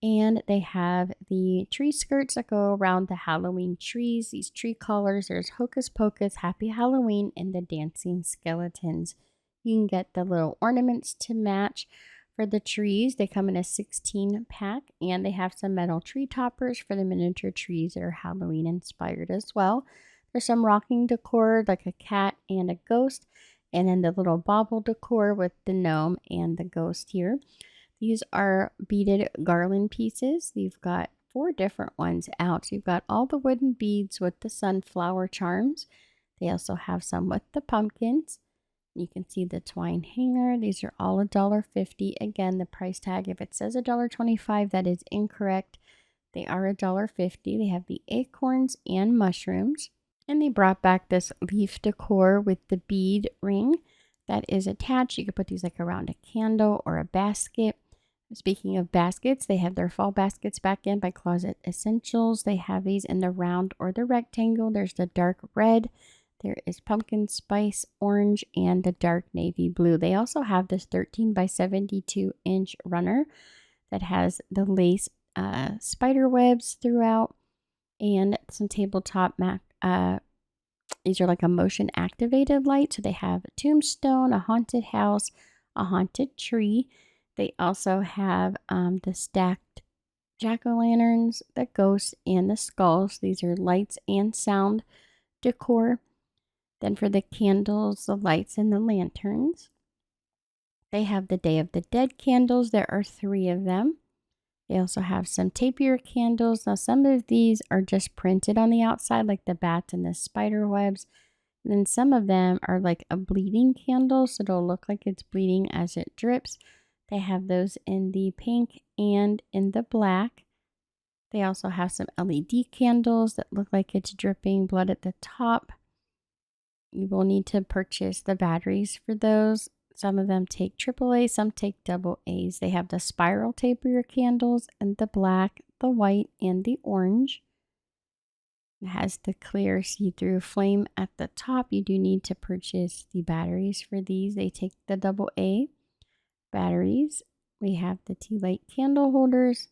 And they have the tree skirts that go around the Halloween trees. These tree colors, there's Hocus Pocus, Happy Halloween, and the dancing skeletons. You can get the little ornaments to match for the trees. They come in a 16 pack, and they have some metal tree toppers for the miniature trees that are Halloween inspired as well. There's some rocking decor like a cat and a ghost, and then the little bauble decor with the gnome and the ghost here. These are beaded garland pieces. You've got 4 different ones out. So you've got all the wooden beads with the sunflower charms. They also have some with the pumpkins. You can see the twine hanger. These are all $1.50. Again, the price tag, if it says $1.25, that is incorrect. They are $1.50. They have the acorns and mushrooms. And they brought back this leaf decor with the bead ring that is attached. You could put these like around a candle or a basket. Speaking of baskets, they have their fall baskets back in by Closet Essentials. They have these in the round or the rectangle. There's the dark red. There is pumpkin spice orange and the dark navy blue. They also have this 13 by 72 inch runner that has the lace spider webs throughout and some tabletop these are like a motion activated light. So they have a tombstone, a haunted house, a haunted tree. They also have the stacked jack-o'-lanterns, the ghosts, and the skulls. These are lights and sound decor. Then for the candles, the lights, and the lanterns, they have the Day of the Dead candles. There are 3 of them. They also have some tapier candles. Now, some of these are just printed on the outside, like the bats and the spider webs. And then some of them are like a bleeding candle, so it'll look like it's bleeding as it drips. They have those in the pink and in the black. They also have some LED candles that look like it's dripping blood at the top. You will need to purchase the batteries for those. Some of them take AAA, some take AA's. They have the spiral taper candles in the black, the white, and the orange. It has the clear see-through flame at the top. You do need to purchase the batteries for these. They take the AA batteries. We have the tea light candle holders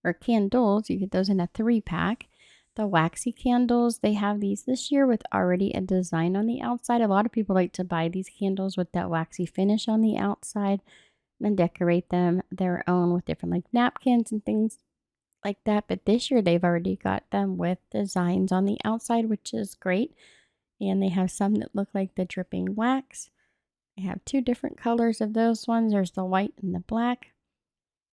or candles. You get those in a 3-pack. The waxy candles, they have these this year with already a design on the outside. A lot of people like to buy these candles with that waxy finish on the outside and then decorate them their own with different like napkins and things like that. But this year they've already got them with designs on the outside, which is great. And they have some that look like the dripping wax. They have 2 different colors of those ones. There's the white and the black.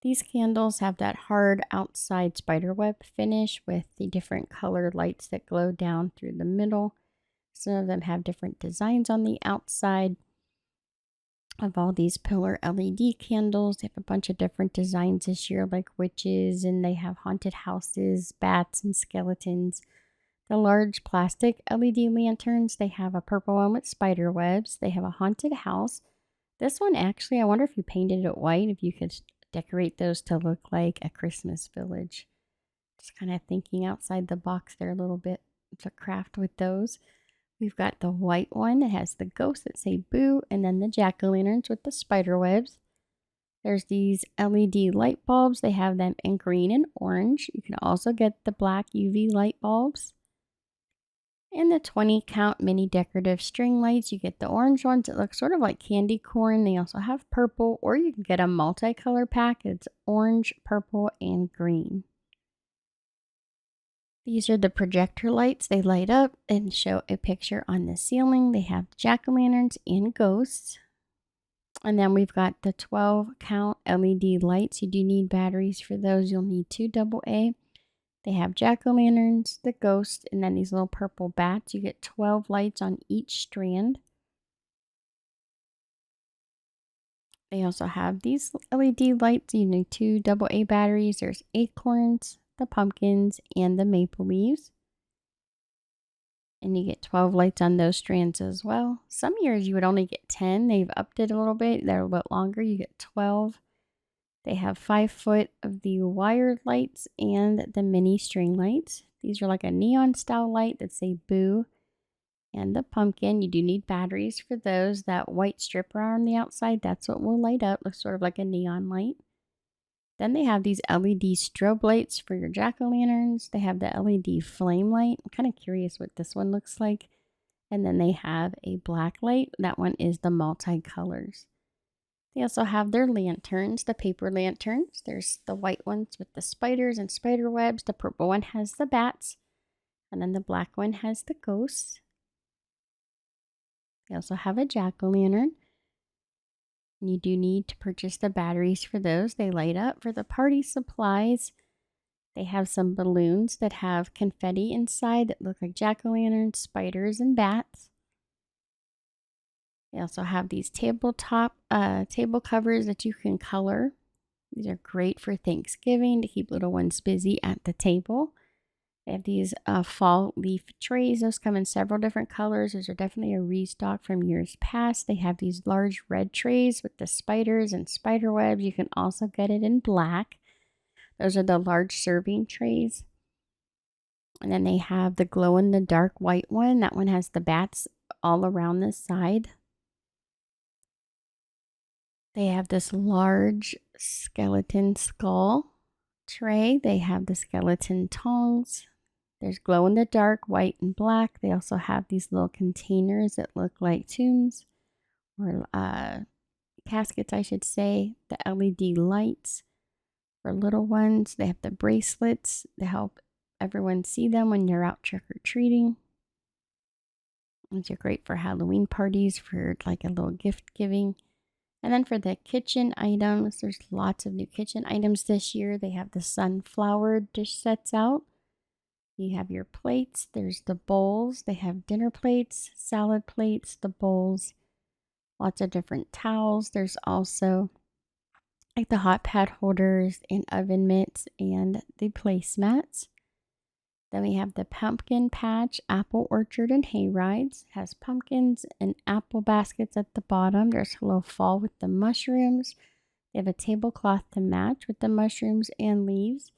These candles have that hard outside spiderweb finish with the different colored lights that glow down through the middle. Some of them have different designs on the outside of all these pillar LED candles. They have a bunch of different designs this year, like witches, and they have haunted houses, bats, and skeletons. The large plastic LED lanterns, they have a purple one with spider webs. They have a haunted house. This one actually, I wonder if you painted it white, if you could decorate those to look like a Christmas village. Just kind of thinking outside the box there a little bit to craft with those. We've got the white one that has the ghosts that say boo, and then the jack-o'-lanterns with the spider webs. There's these LED light bulbs. They have them in green and orange. You can also get the black UV light bulbs. And the 20 count mini decorative string lights. You get the orange ones that look sort of like candy corn. They also have purple, or you can get a multicolor pack. It's orange, purple, and green. These are the projector lights. They light up and show a picture on the ceiling. They have jack-o'-lanterns and ghosts. And then we've got the 12 count LED lights. You do need batteries for those. You'll need 2 AA. They have jack-o'-lanterns, the ghost, and then these little purple bats. You get 12 lights on each strand. They also have these LED lights. You need 2 AA batteries. There's acorns, the pumpkins, and the maple leaves. And you get 12 lights on those strands as well. Some years you would only get 10. They've upped it a little bit. They're a little bit longer. You get 12. They have 5 foot of the wired lights and the mini string lights. These are like a neon style light that say boo. And the pumpkin, you do need batteries for those. That white strip around the outside, that's what will light up. Looks sort of like a neon light. Then they have these LED strobe lights for your jack-o'-lanterns. They have the LED flame light. I'm kind of curious what this one looks like. And then they have a black light. That one is the multicolors. They also have their lanterns, the paper lanterns. There's the white ones with the spiders and spider webs. The purple one has the bats. And then the black one has the ghosts. They also have a jack-o'-lantern. You do need to purchase the batteries for those. They light up. For the party supplies, they have some balloons that have confetti inside that look like jack-o'-lanterns, spiders, and bats. They also have these tabletop table covers that you can color. These are great for Thanksgiving to keep little ones busy at the table. They have these fall leaf trays. Those come in several different colors. Those are definitely a restock from years past. They have these large red trays with the spiders and spider webs. You can also get it in black. Those are the large serving trays. And then they have the glow-in-the-dark white one. That one has the bats all around the side. They have this large skeleton skull tray. They have the skeleton tongs. There's glow-in-the-dark, white and black. They also have these little containers that look like tombs or caskets, I should say. The LED lights for little ones. They have the bracelets to help everyone see them when you're out trick-or-treating. These are great for Halloween parties, for like a little gift giving. And then for the kitchen items, there's lots of new kitchen items this year. They have the sunflower dish sets out. You have your plates. There's the bowls. They have dinner plates, salad plates, the bowls, lots of different towels. There's also like the hot pad holders and oven mitts and the placemats. Then we have the pumpkin patch, apple orchard, and hay rides. It has pumpkins and apple baskets at the bottom. There's a little fall with the mushrooms. They have a tablecloth to match with the mushrooms and leaves.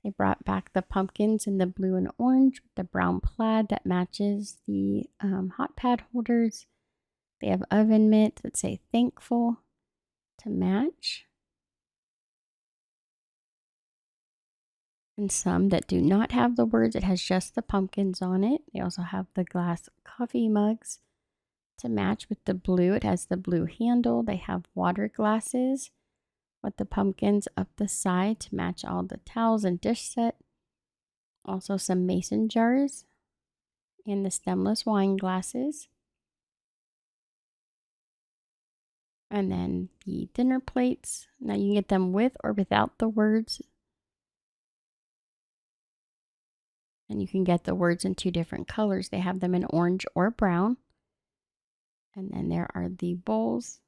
They brought back the pumpkins in the blue and orange with the brown plaid that matches the hot pad holders. They have oven mitts that say thankful to match. And some that do not have the words, it has just the pumpkins on it. They also have the glass coffee mugs to match with the blue. It has the blue handle. They have water glasses with the pumpkins up the side to match all the towels and dish set. Also some mason jars and the stemless wine glasses. And then the dinner plates. Now you can get them with or without the words. And you can get the words in 2 different colors. They have them in orange or brown. And then there are the bowls.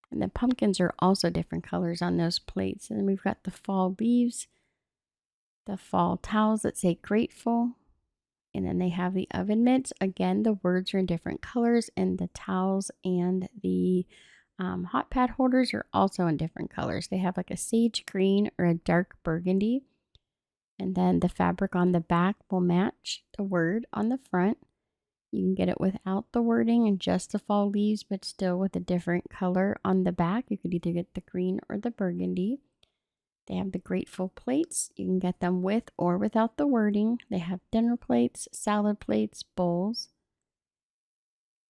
And the pumpkins are also different colors on those plates. And then we've got the fall leaves, the fall towels that say grateful. And then they have the oven mitts. Again, the words are in different colors. And the towels and the hot pad holders are also in different colors. They have like a sage green or a dark burgundy. And then the fabric on the back will match the word on the front. You can get it without the wording and just the fall leaves, but still with a different color on the back. You could either get the green or the burgundy. They have the grateful plates. You can get them with or without the wording. They have dinner plates, salad plates, bowls.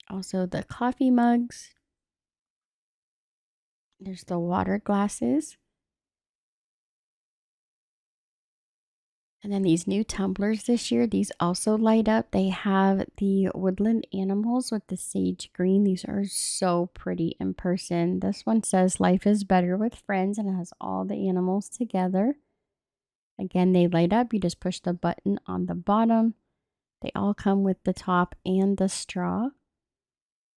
Also the coffee mugs. There's the water glasses. And then these new tumblers this year, these also light up. They have the woodland animals with the sage green. These are so pretty in person. This one says life is better with friends and it has all the animals together. Again, they light up. You just push the button on the bottom. They all come with the top and the straw.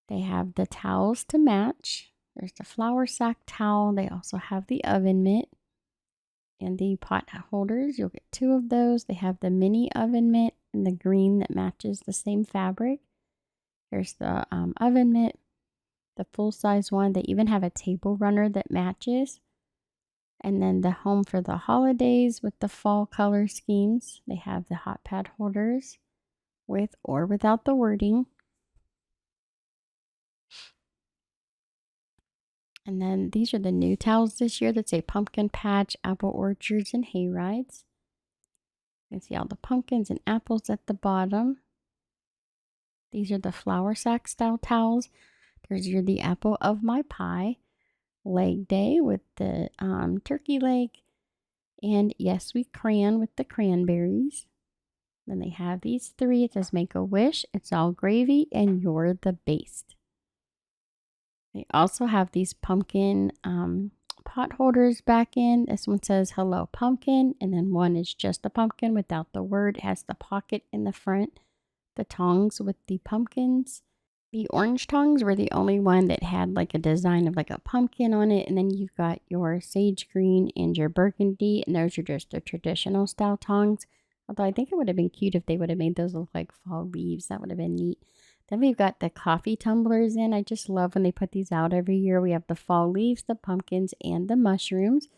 They have the towels to match. There's the flour sack towel. They also have the oven mitt and the pot holders. You'll get 2 of those. They have the mini oven mitt and the green that matches the same fabric. Here's the oven mitt, the full-size one. They even have a table runner that matches. And then the home for the holidays with the fall color schemes. They have the hot pad holders with or without the wording. And then these are the new towels this year that say pumpkin patch, apple orchards, and hay rides. You can see all the pumpkins and apples at the bottom. These are the flour sack style towels. There's the apple of my pie, leg day with the turkey leg, and yes, we crayon with the cranberries. Then they have these 3. It says make a wish, it's all gravy, and you're the best. They also have these pumpkin pot holders back in. This one says hello pumpkin, and then one is just a pumpkin without the word. It has the pocket in the front, the tongs with the pumpkins. The orange tongs were the only one that had like a design of like a pumpkin on it, and then you've got your sage green and your burgundy, and those are just the traditional style tongs. Although I think it would have been cute if they would have made those look like fall leaves. That would have been neat. Then we've got the coffee tumblers in. I just love when they put these out every year. We have the fall leaves, the pumpkins, and the mushrooms.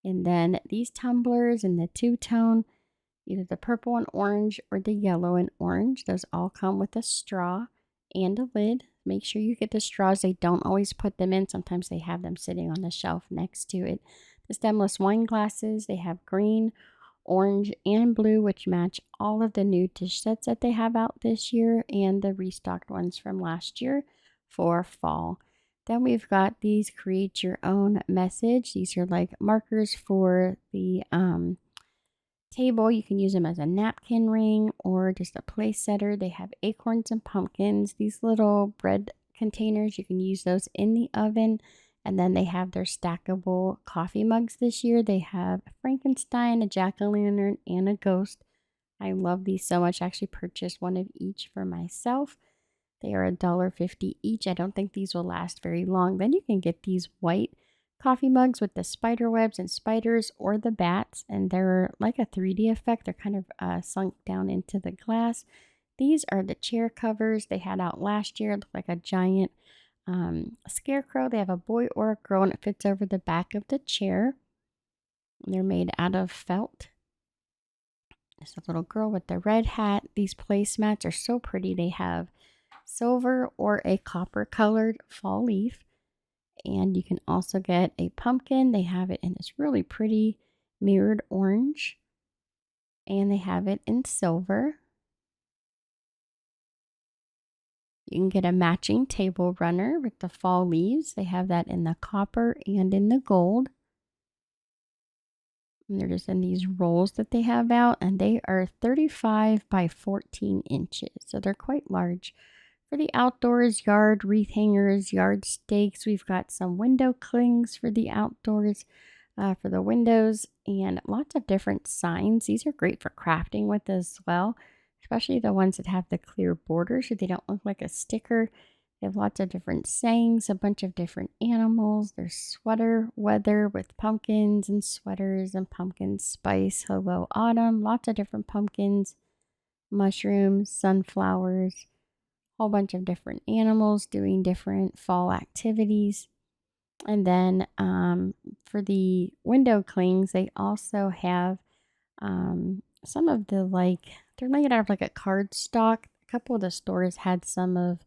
And then these tumblers in the two-tone, either the purple and orange or the yellow and orange. Those all come with a straw and a lid. Make sure you get the straws. They don't always put them in. Sometimes they have them sitting on the shelf next to it. The stemless wine glasses, they have green, orange, and blue, which match all of the new dish sets that they have out this year and the restocked ones from last year for fall. Then we've got these create your own message. These are like markers for the table. You can use them as a napkin ring or just a place setter. They have acorns and pumpkins. These little bread containers, you can use those in the oven. And then they have their stackable coffee mugs this year. They have a Frankenstein, a jack-o'-lantern, and a ghost. I love these so much. I actually purchased one of each for myself. They are $1.50 each. I don't think these will last very long. Then you can get these white coffee mugs with the spider webs and spiders or the bats, and they're like a 3D effect. They're kind of sunk down into the glass. These are the chair covers they had out last year. It looked like a giant scarecrow. They have a boy or a girl, and it fits over the back of the chair. They're made out of felt. There's a little girl with the red hat. These placemats are so pretty. They have silver or a copper colored fall leaf. And you can also get a pumpkin. They have it in this really pretty mirrored orange. And they have it in silver. You can get a matching table runner with the fall leaves. They have that in the copper and in the gold. And they're just in these rolls that they have out. And they are 35 by 14 inches. So they're quite large. For the outdoors, yard wreath hangers, yard stakes, we've got some window clings for the outdoors, for the windows, and lots of different signs. These are great for crafting with as well, especially the ones that have the clear borders so they don't look like a sticker. They have lots of different sayings, a bunch of different animals. There's sweater weather with pumpkins and sweaters and pumpkin spice. Hello autumn, lots of different pumpkins, mushrooms, sunflowers, whole bunch of different animals doing different fall activities. And then for the window clings, they also have some of the they're made out of like a cardstock. A couple of the stores had some of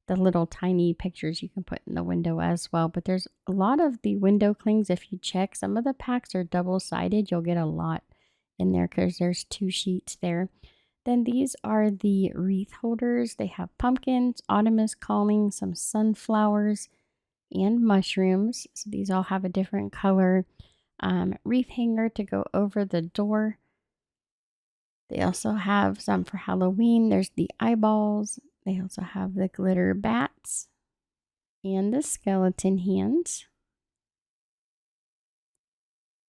the little tiny pictures you can put in the window as well. But there's a lot of the window clings. If you check, some of the packs are double-sided. You'll get a lot in there because there's 2 sheets there. Then these are the wreath holders. They have pumpkins, autumn is calling, some sunflowers, and mushrooms. So these all have a different color wreath hanger to go over the door. They also have some for Halloween. There's the eyeballs. They also have the glitter bats and the skeleton hands.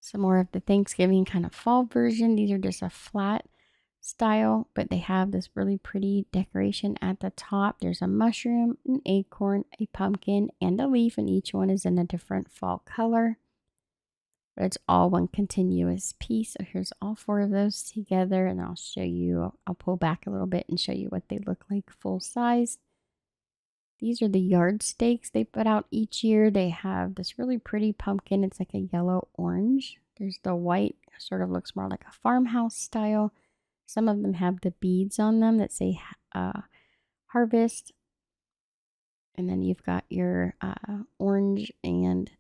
Some more of the Thanksgiving kind of fall version. These are just a flat style, but they have this really pretty decoration at the top. There's a mushroom, an acorn, a pumpkin, and a leaf, and each one is in a different fall color. But it's all one continuous piece. So here's all 4 of those together, and I'll show you, I'll pull back a little bit and show you what they look like full size. These are the yard stakes they put out each year. They have this really pretty pumpkin. It's like a yellow orange. There's the white, sort of looks more like a farmhouse style. Some of them have the beads on them that say harvest. And then you've got your orange and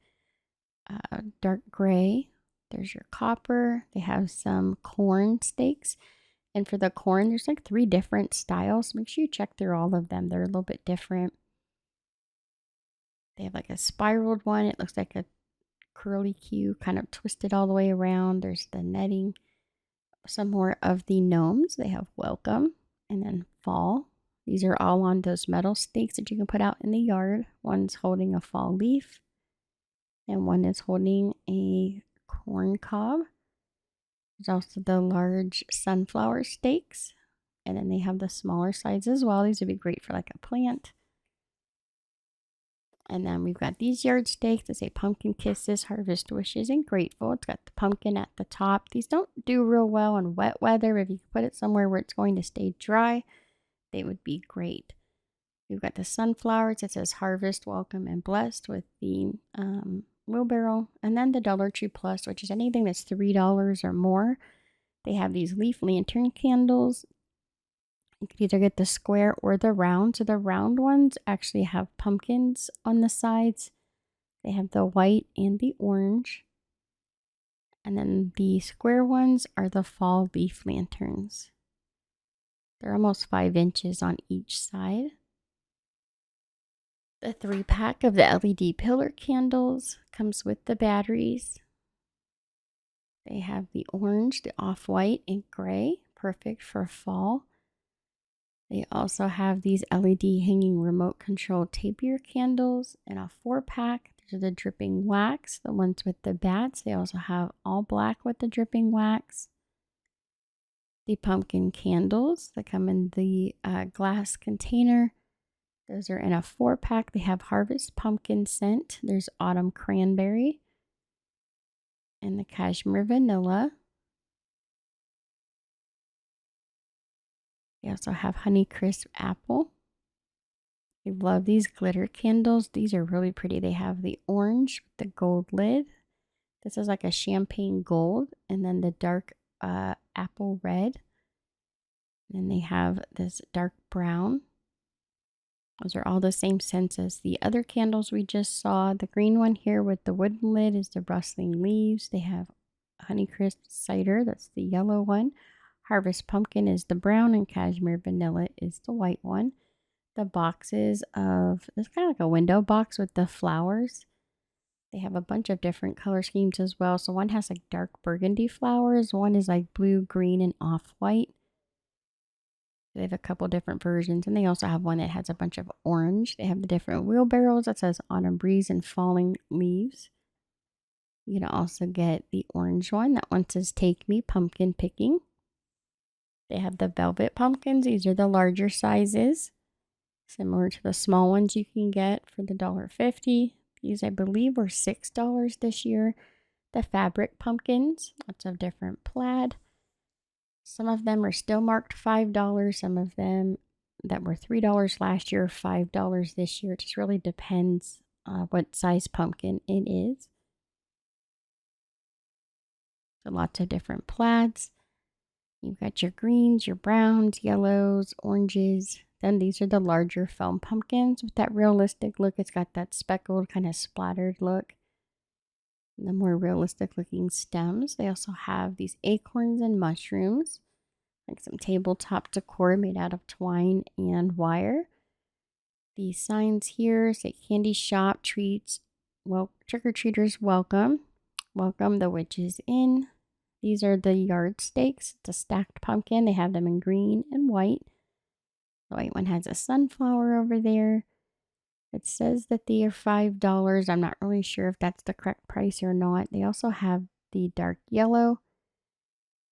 dark gray. There's your copper. They have some corn stakes. And for the corn, there's like 3 different styles. Make sure you check through all of them. They're a little bit different. They have like a spiraled one. It looks like a curly Q, kind of twisted all the way around. There's the netting. Some more of the gnomes. They have welcome and then fall. These are all on those metal stakes that you can put out in the yard. One's holding a fall leaf, and one is holding a corn cob. There's also the large sunflower stakes, and then they have the smaller size as well. These would be great for like a plant. And then we've got these yard stakes that say pumpkin kisses, harvest wishes, and grateful. It's got the pumpkin at the top. These don't do real well in wet weather. If you could put it somewhere where it's going to stay dry, they would be great. We've got the sunflowers that says harvest, welcome, and blessed with the wheelbarrow. And then the Dollar Tree Plus, which is anything that's $3 or more. They have these leaf lantern candles. You could either get the square or the round. So the round ones actually have pumpkins on the sides. They have the white and the orange. And then the square ones are the fall leaf lanterns. They're almost 5 inches on each side. The 3-pack of the LED pillar candles comes with the batteries. They have the orange, the off-white, and gray, perfect for fall. They also have these LED hanging remote control tapier candles in a 4-pack. These are the dripping wax, the ones with the bats. They also have all black with the dripping wax. The pumpkin candles that come in the glass container. Those are in a 4-pack. They have harvest pumpkin scent. There's autumn cranberry and the cashmere vanilla. They also have Honeycrisp apple. I love these glitter candles. These are really pretty. They have the orange with the gold lid. This is like a champagne gold, and then the dark apple red. And they have this dark brown. Those are all the same scents as the other candles we just saw. The green one here with the wooden lid is the rustling leaves. They have Honeycrisp cider. That's the yellow one. Harvest pumpkin is the brown, and cashmere vanilla is the white one. The boxes of, it's kind of like a window box with the flowers. They have a bunch of different color schemes as well. So one has like dark burgundy flowers. One is like blue, green, and off-white. They have a couple different versions. And they also have one that has a bunch of orange. They have the different wheelbarrows that says autumn breeze and falling leaves. You can also get the orange one. That one says take me pumpkin picking. They have the velvet pumpkins. These are the larger sizes, similar to the small ones you can get for the $1.50. These, I believe, were $6 this year. The fabric pumpkins, lots of different plaid. Some of them are still marked $5. Some of them that were $3 last year, $5 this year. It just really depends what size pumpkin it is. So lots of different plaids. You've got your greens, your browns, yellows, oranges. Then these are the larger foam pumpkins with that realistic look. It's got that speckled, kind of splattered look. And the more realistic looking stems. They also have these acorns and mushrooms, like some tabletop decor made out of twine and wire. These signs here say candy shop treats. Well, trick-or-treaters welcome. Welcome the witches in. These are the yard stakes. It's a stacked pumpkin. They have them in green and white. The white one has a sunflower over there. It says that they are $5. I'm not really sure if that's the correct price or not. They also have the dark yellow.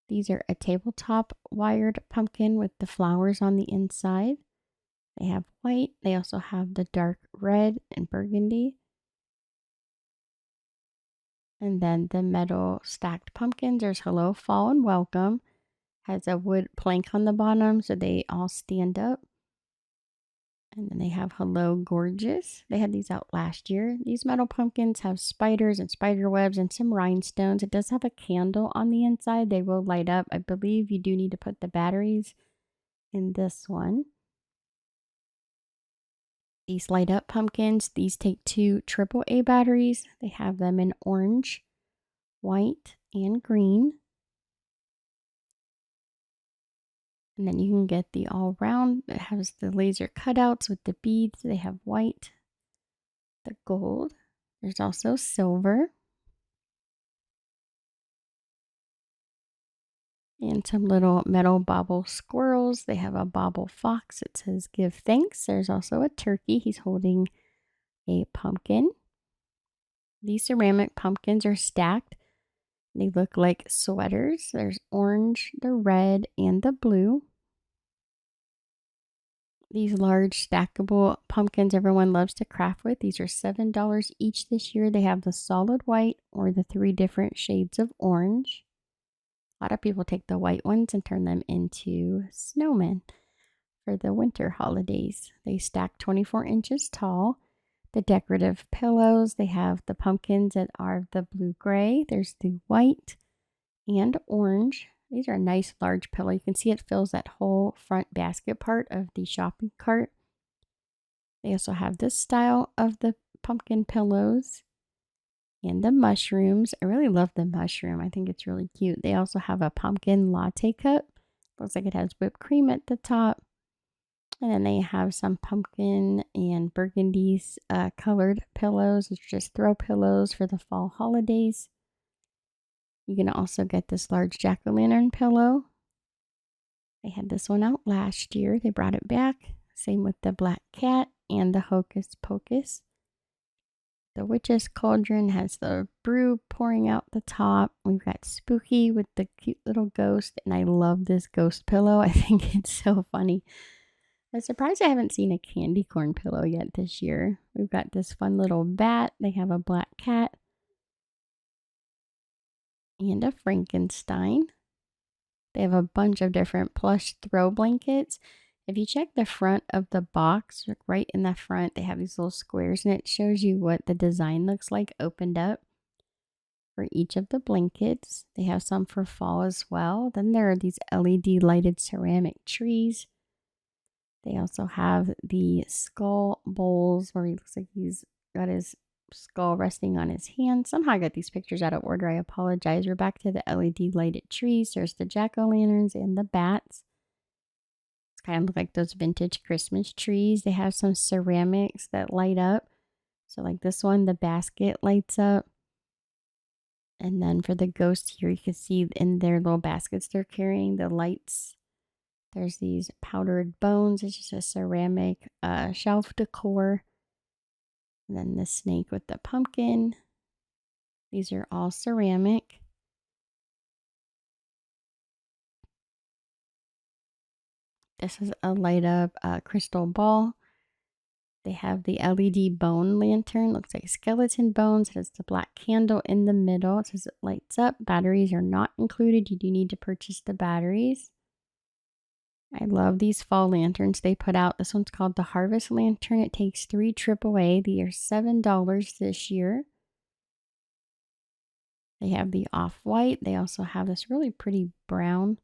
These are a tabletop wired pumpkin with the flowers on the inside. They have white. They also have the dark red and burgundy. And then the metal stacked pumpkins. There's Hello, Fall, and Welcome. Has a wood plank on the bottom so they all stand up. And then they have Hello, Gorgeous. They had these out last year. These metal pumpkins have spiders and spider webs and some rhinestones. It does have a candle on the inside. They will light up. I believe you do need to put the batteries in this one. These light up pumpkins. These take two AAA batteries. They have them in orange, white, and green. And then you can get the all round. It has the laser cutouts with the beads. They have white, the gold. There's also silver. And some little metal bobble squirrels. They have a bobble fox. It says give thanks. There's also a turkey. He's holding a pumpkin. These ceramic pumpkins are stacked. They look like sweaters. There's orange, the red, and the blue. These large stackable pumpkins everyone loves to craft with. These are $7 each this year. They have the solid white or the 3 different shades of orange. A lot of people take the white ones and turn them into snowmen for the winter holidays. They stack 24 inches tall. The decorative pillows, they have the pumpkins that are the blue-gray. There's the white and orange. These are a nice large pillow. You can see it fills that whole front basket part of the shopping cart. They also have this style of the pumpkin pillows and the mushrooms. I really love the mushroom. I think it's really cute. They also have a pumpkin latte cup. Looks like it has whipped cream at the top. And then they have some pumpkin and burgundy colored pillows. It's just throw pillows for the fall holidays. You can also get this large jack-o'-lantern pillow. They had this one out last year. They brought it back. Same with the black cat and the hocus pocus. The witch's cauldron has the brew pouring out the top. We've got spooky with the cute little ghost. And I love this ghost pillow. I think it's so funny. I'm surprised I haven't seen a candy corn pillow yet this year. We've got this fun little bat. They have a black cat. And a Frankenstein. They have a bunch of different plush throw blankets. If you check the front of the box, right in the front, they have these little squares and it shows you what the design looks like opened up for each of the blankets. They have some for fall as well. Then there are these LED lighted ceramic trees. They also have the skull bowls where he looks like he's got his skull resting on his hand. Somehow I got these pictures out of order. I apologize. We're back to the LED lighted trees. There's the jack-o'-lanterns and the bats. It's kind of like those vintage Christmas trees. They have some ceramics that light up. So like this one, the basket lights up. And then for the ghost here, you can see in their little baskets they're carrying the lights. There's these powdered bones. It's just a ceramic shelf decor. And then the snake with the pumpkin. These are all ceramic. This is a light up crystal ball. They have the LED bone lantern. Looks like skeleton bones. It has the black candle in the middle. It says it lights up. Batteries are not included. You do need to purchase the batteries. I love these fall lanterns they put out. This one's called the Harvest Lantern. It takes 3 AAA. They are $7 this year. They have the off-white. They also have this really pretty brown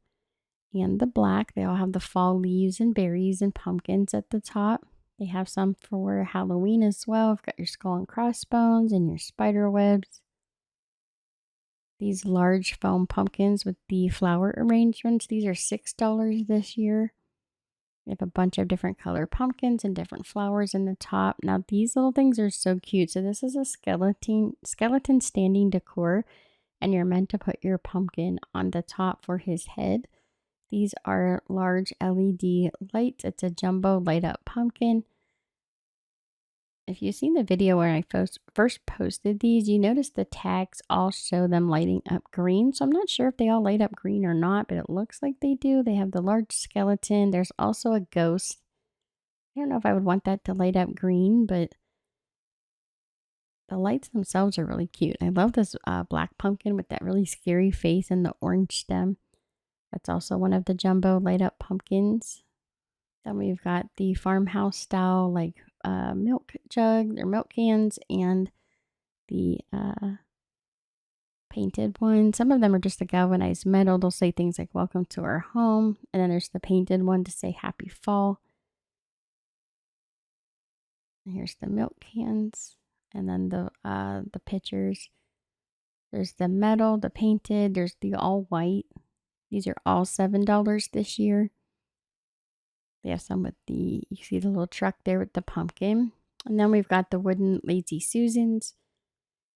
and the black. They all have the fall leaves and berries and pumpkins at the top. They have some for Halloween as well. I've got your skull and crossbones and your spider webs. These large foam pumpkins with the flower arrangements. These are $6 this year. We have a bunch of different color pumpkins and different flowers in the top. Now these little things are so cute. So this is a skeleton standing decor. and you're meant to put your pumpkin on the top for his head. These are large LED lights. It's a jumbo light up pumpkin. If you've seen the video where I first posted these, you notice the tags all show them lighting up green. So I'm not sure if they all light up green or not, but it looks like they do. They have the large skeleton. There's also a ghost. I don't know if I would want that to light up green, but the lights themselves are really cute. I love this black pumpkin with that really scary face and the orange stem. That's also one of the jumbo light up pumpkins. Then we've got the farmhouse style, like milk jugs or milk cans, and the painted one. Some of them are just the galvanized metal. They'll say things like "Welcome to our home," and then there's the painted one to say "Happy Fall." And here's the milk cans, and then the pitchers. There's the metal, the painted. There's the all white. These are all $7 this year. They have some with you see the little truck there with the pumpkin. And then we've got the wooden Lazy Susans.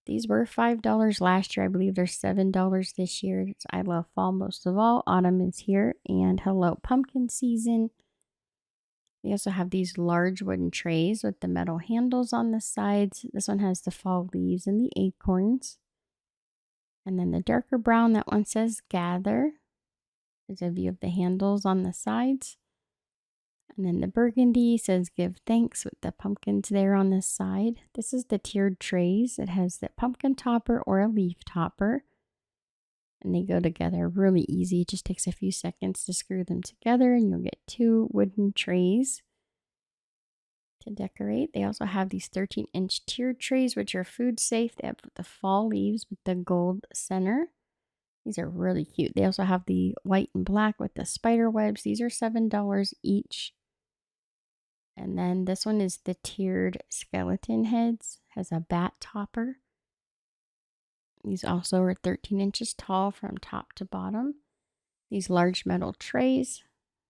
These were $5 last year. I believe they're $7 this year. I love fall most of all. Autumn is here. And hello, pumpkin season. We also have these large wooden trays with the metal handles on the sides. This one has the fall leaves and the acorns. And then the darker brown, that one says gather. There's a view of the handles on the sides. And then the burgundy says give thanks with the pumpkins there on this side. This is the tiered trays. It has the pumpkin topper or a leaf topper. And they go together really easy. It just takes a few seconds to screw them together and you'll get 2 wooden trays to decorate. They also have these 13-inch tiered trays, which are food safe. They have the fall leaves with the gold center. These are really cute. They also have the white and black with the spider webs. These are $7 each. And then this one is the tiered skeleton heads. Has a bat topper. These also are 13 inches tall from top to bottom. These large metal trays.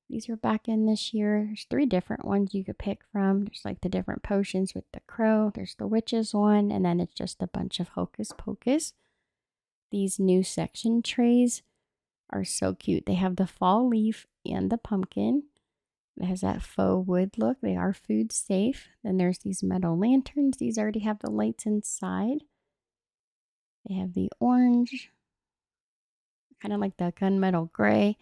These are back in this year. There's 3 different ones you could pick from. There's like the different potions with the crow. There's the witches one. And then it's just a bunch of hocus pocus. These new section trays are so cute. They have the fall leaf and the pumpkin. It has that faux wood look. They are food safe. Then there's these metal lanterns. These already have the lights inside. They have the orange, kind of like the gunmetal gray.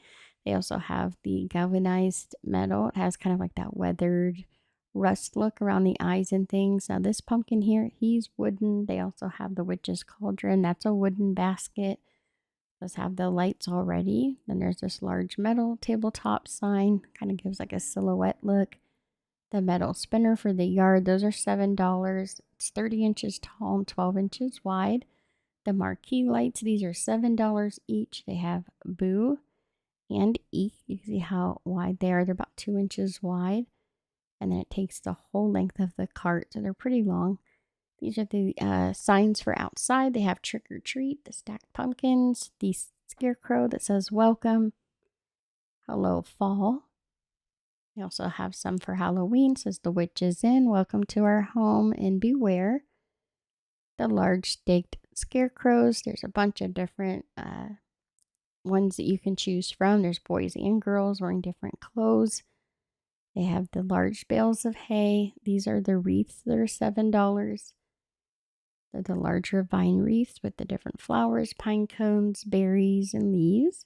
They also have the galvanized metal. It has kind of like that weathered rust look around the eyes and things. Now this pumpkin here, he's wooden. They also have the witch's cauldron. That's a wooden basket. Does have the lights already. Then there's this large metal tabletop sign. Kind of gives like a silhouette look. The metal spinner for the yard. Those are $7. It's 30 inches tall and 12 inches wide. The marquee lights. These are $7 each. They have Boo and Eek. You can see how wide they are. They're about 2 inches wide. And then it takes the whole length of the cart. So they're pretty long. These are the signs for outside. They have trick or treat, the stacked pumpkins, the scarecrow that says welcome, hello fall. We also have some for Halloween. Says the witch is in, welcome to our home, and beware. The large staked scarecrows. There's a bunch of different ones that you can choose from. There's boys and girls wearing different clothes. They have the large bales of hay. These are the wreaths that are $7. They're the larger vine wreaths with the different flowers, pine cones, berries, and leaves.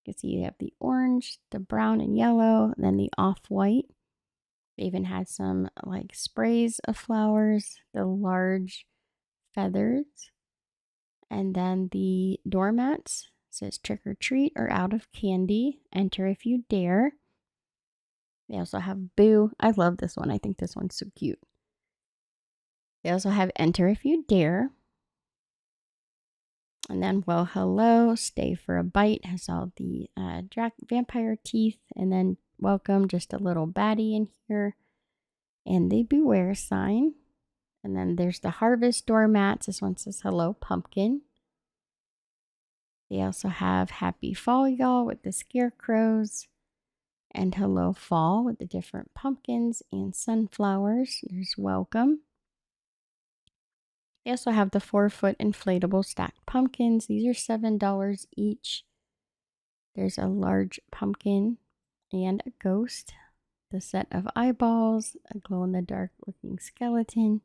You can see you have the orange, the brown and yellow, and then the off-white. They even had some like sprays of flowers, the large feathers, and then the doormats. It says trick or treat or out of candy. Enter if you dare. They also have Boo. I love this one. I think this one's so cute. They also have enter if you dare. And then, well, hello, stay for a bite. Has all the vampire teeth. And then, welcome, just a little baddie in here. And the beware sign. And then there's the harvest doormats. This one says hello, pumpkin. They also have happy fall, y'all, with the scarecrows. And hello, fall, with the different pumpkins and sunflowers. There's welcome. They also have the 4-foot inflatable stacked pumpkins. These are $7 each. There's a large pumpkin and a ghost, the set of eyeballs, a glow-in-the-dark looking skeleton.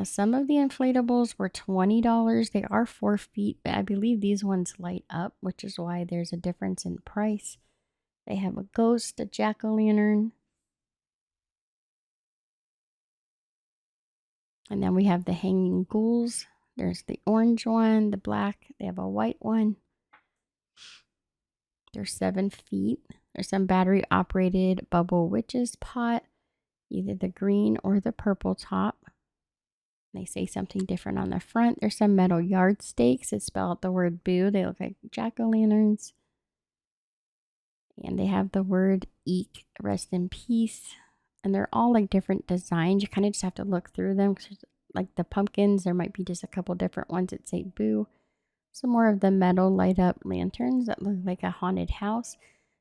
Some of the inflatables were $20. They are 4 feet, but I believe these ones light up, which is why there's a difference in price. They have a ghost, a jack-o'-lantern, and then we have the hanging ghouls. There's the orange one, the black. They have a white one. They're 7 feet. There's some battery-operated bubble witches pot, either the green or the purple top. They say something different on the front. There's some metal yard stakes that spell out the word boo. They look like jack-o'-lanterns. And they have the word eek, rest in peace. And they're all like different designs. You kind of just have to look through them. Cause like the pumpkins, there might be just a couple different ones that say boo. Some more of the metal light up lanterns that look like a haunted house.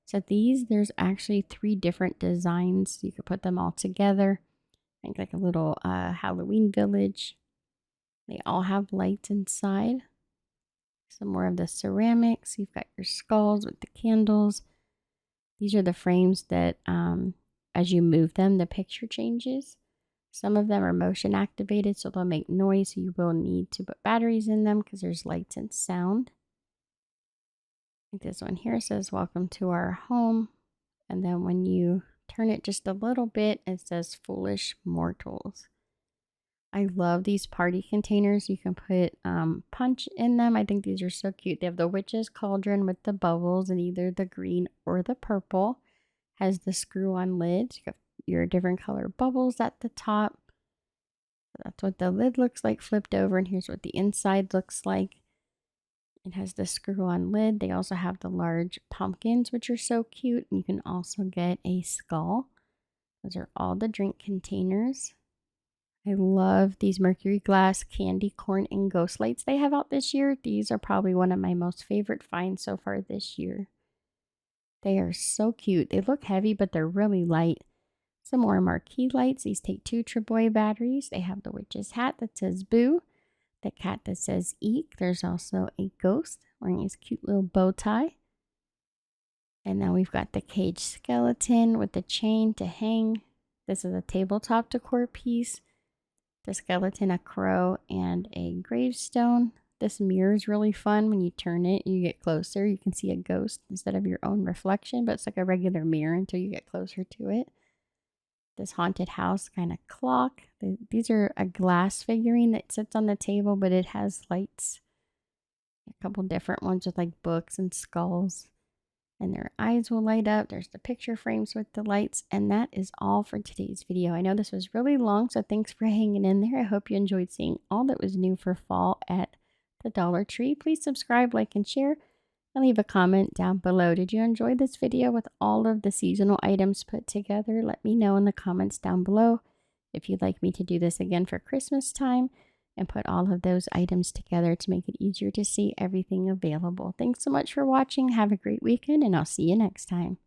So these, there's actually 3 different designs. You could put them all together. Think like a little Halloween village. They all have lights inside. Some more of the ceramics. You've got your skulls with the candles. These are the frames that as you move them, the picture changes. Some of them are motion activated, so they'll make noise. So you will need to put batteries in them because there's lights and sound. Like this one here says, "Welcome to our home." And then when you turn it just a little bit, it says "Foolish Mortals." I love these party containers. You can put punch in them. I think these are so cute. They have the witch's cauldron with the bubbles in either the green or the purple. Has the screw-on lid. You got your different color bubbles at the top. That's what the lid looks like flipped over, and here's what the inside looks like. It has the screw-on lid. They also have the large pumpkins, which are so cute. And you can also get a skull. Those are all the drink containers. I love these mercury glass candy corn and ghost lights they have out this year. These are probably one of my most favorite finds so far this year. They are so cute. They look heavy, but they're really light. Some more marquee lights. These take 2 Treboy batteries. They have the witch's hat that says boo. The cat that says eek. There's also a ghost wearing his cute little bow tie. And now we've got the cage skeleton with the chain to hang. This is a tabletop decor piece. The skeleton, a crow, and a gravestone. This mirror is really fun. When you turn it, you get closer. You can see a ghost instead of your own reflection, but it's like a regular mirror until you get closer to it. This haunted house kind of clock. These are a glass figurine that sits on the table, but it has lights. A couple different ones with like books and skulls. And their eyes will light up. There's the picture frames with the lights. And that is all for today's video. I know this was really long, so thanks for hanging in there. I hope you enjoyed seeing all that was new for fall at the Dollar Tree. Please subscribe, like, and share. And leave a comment down below. Did you enjoy this video with all of the seasonal items put together? Let me know in the comments down below. If you'd like me to do this again for Christmas time and put all of those items together to make it easier to see everything available. Thanks so much for watching. Have a great weekend, and I'll see you next time.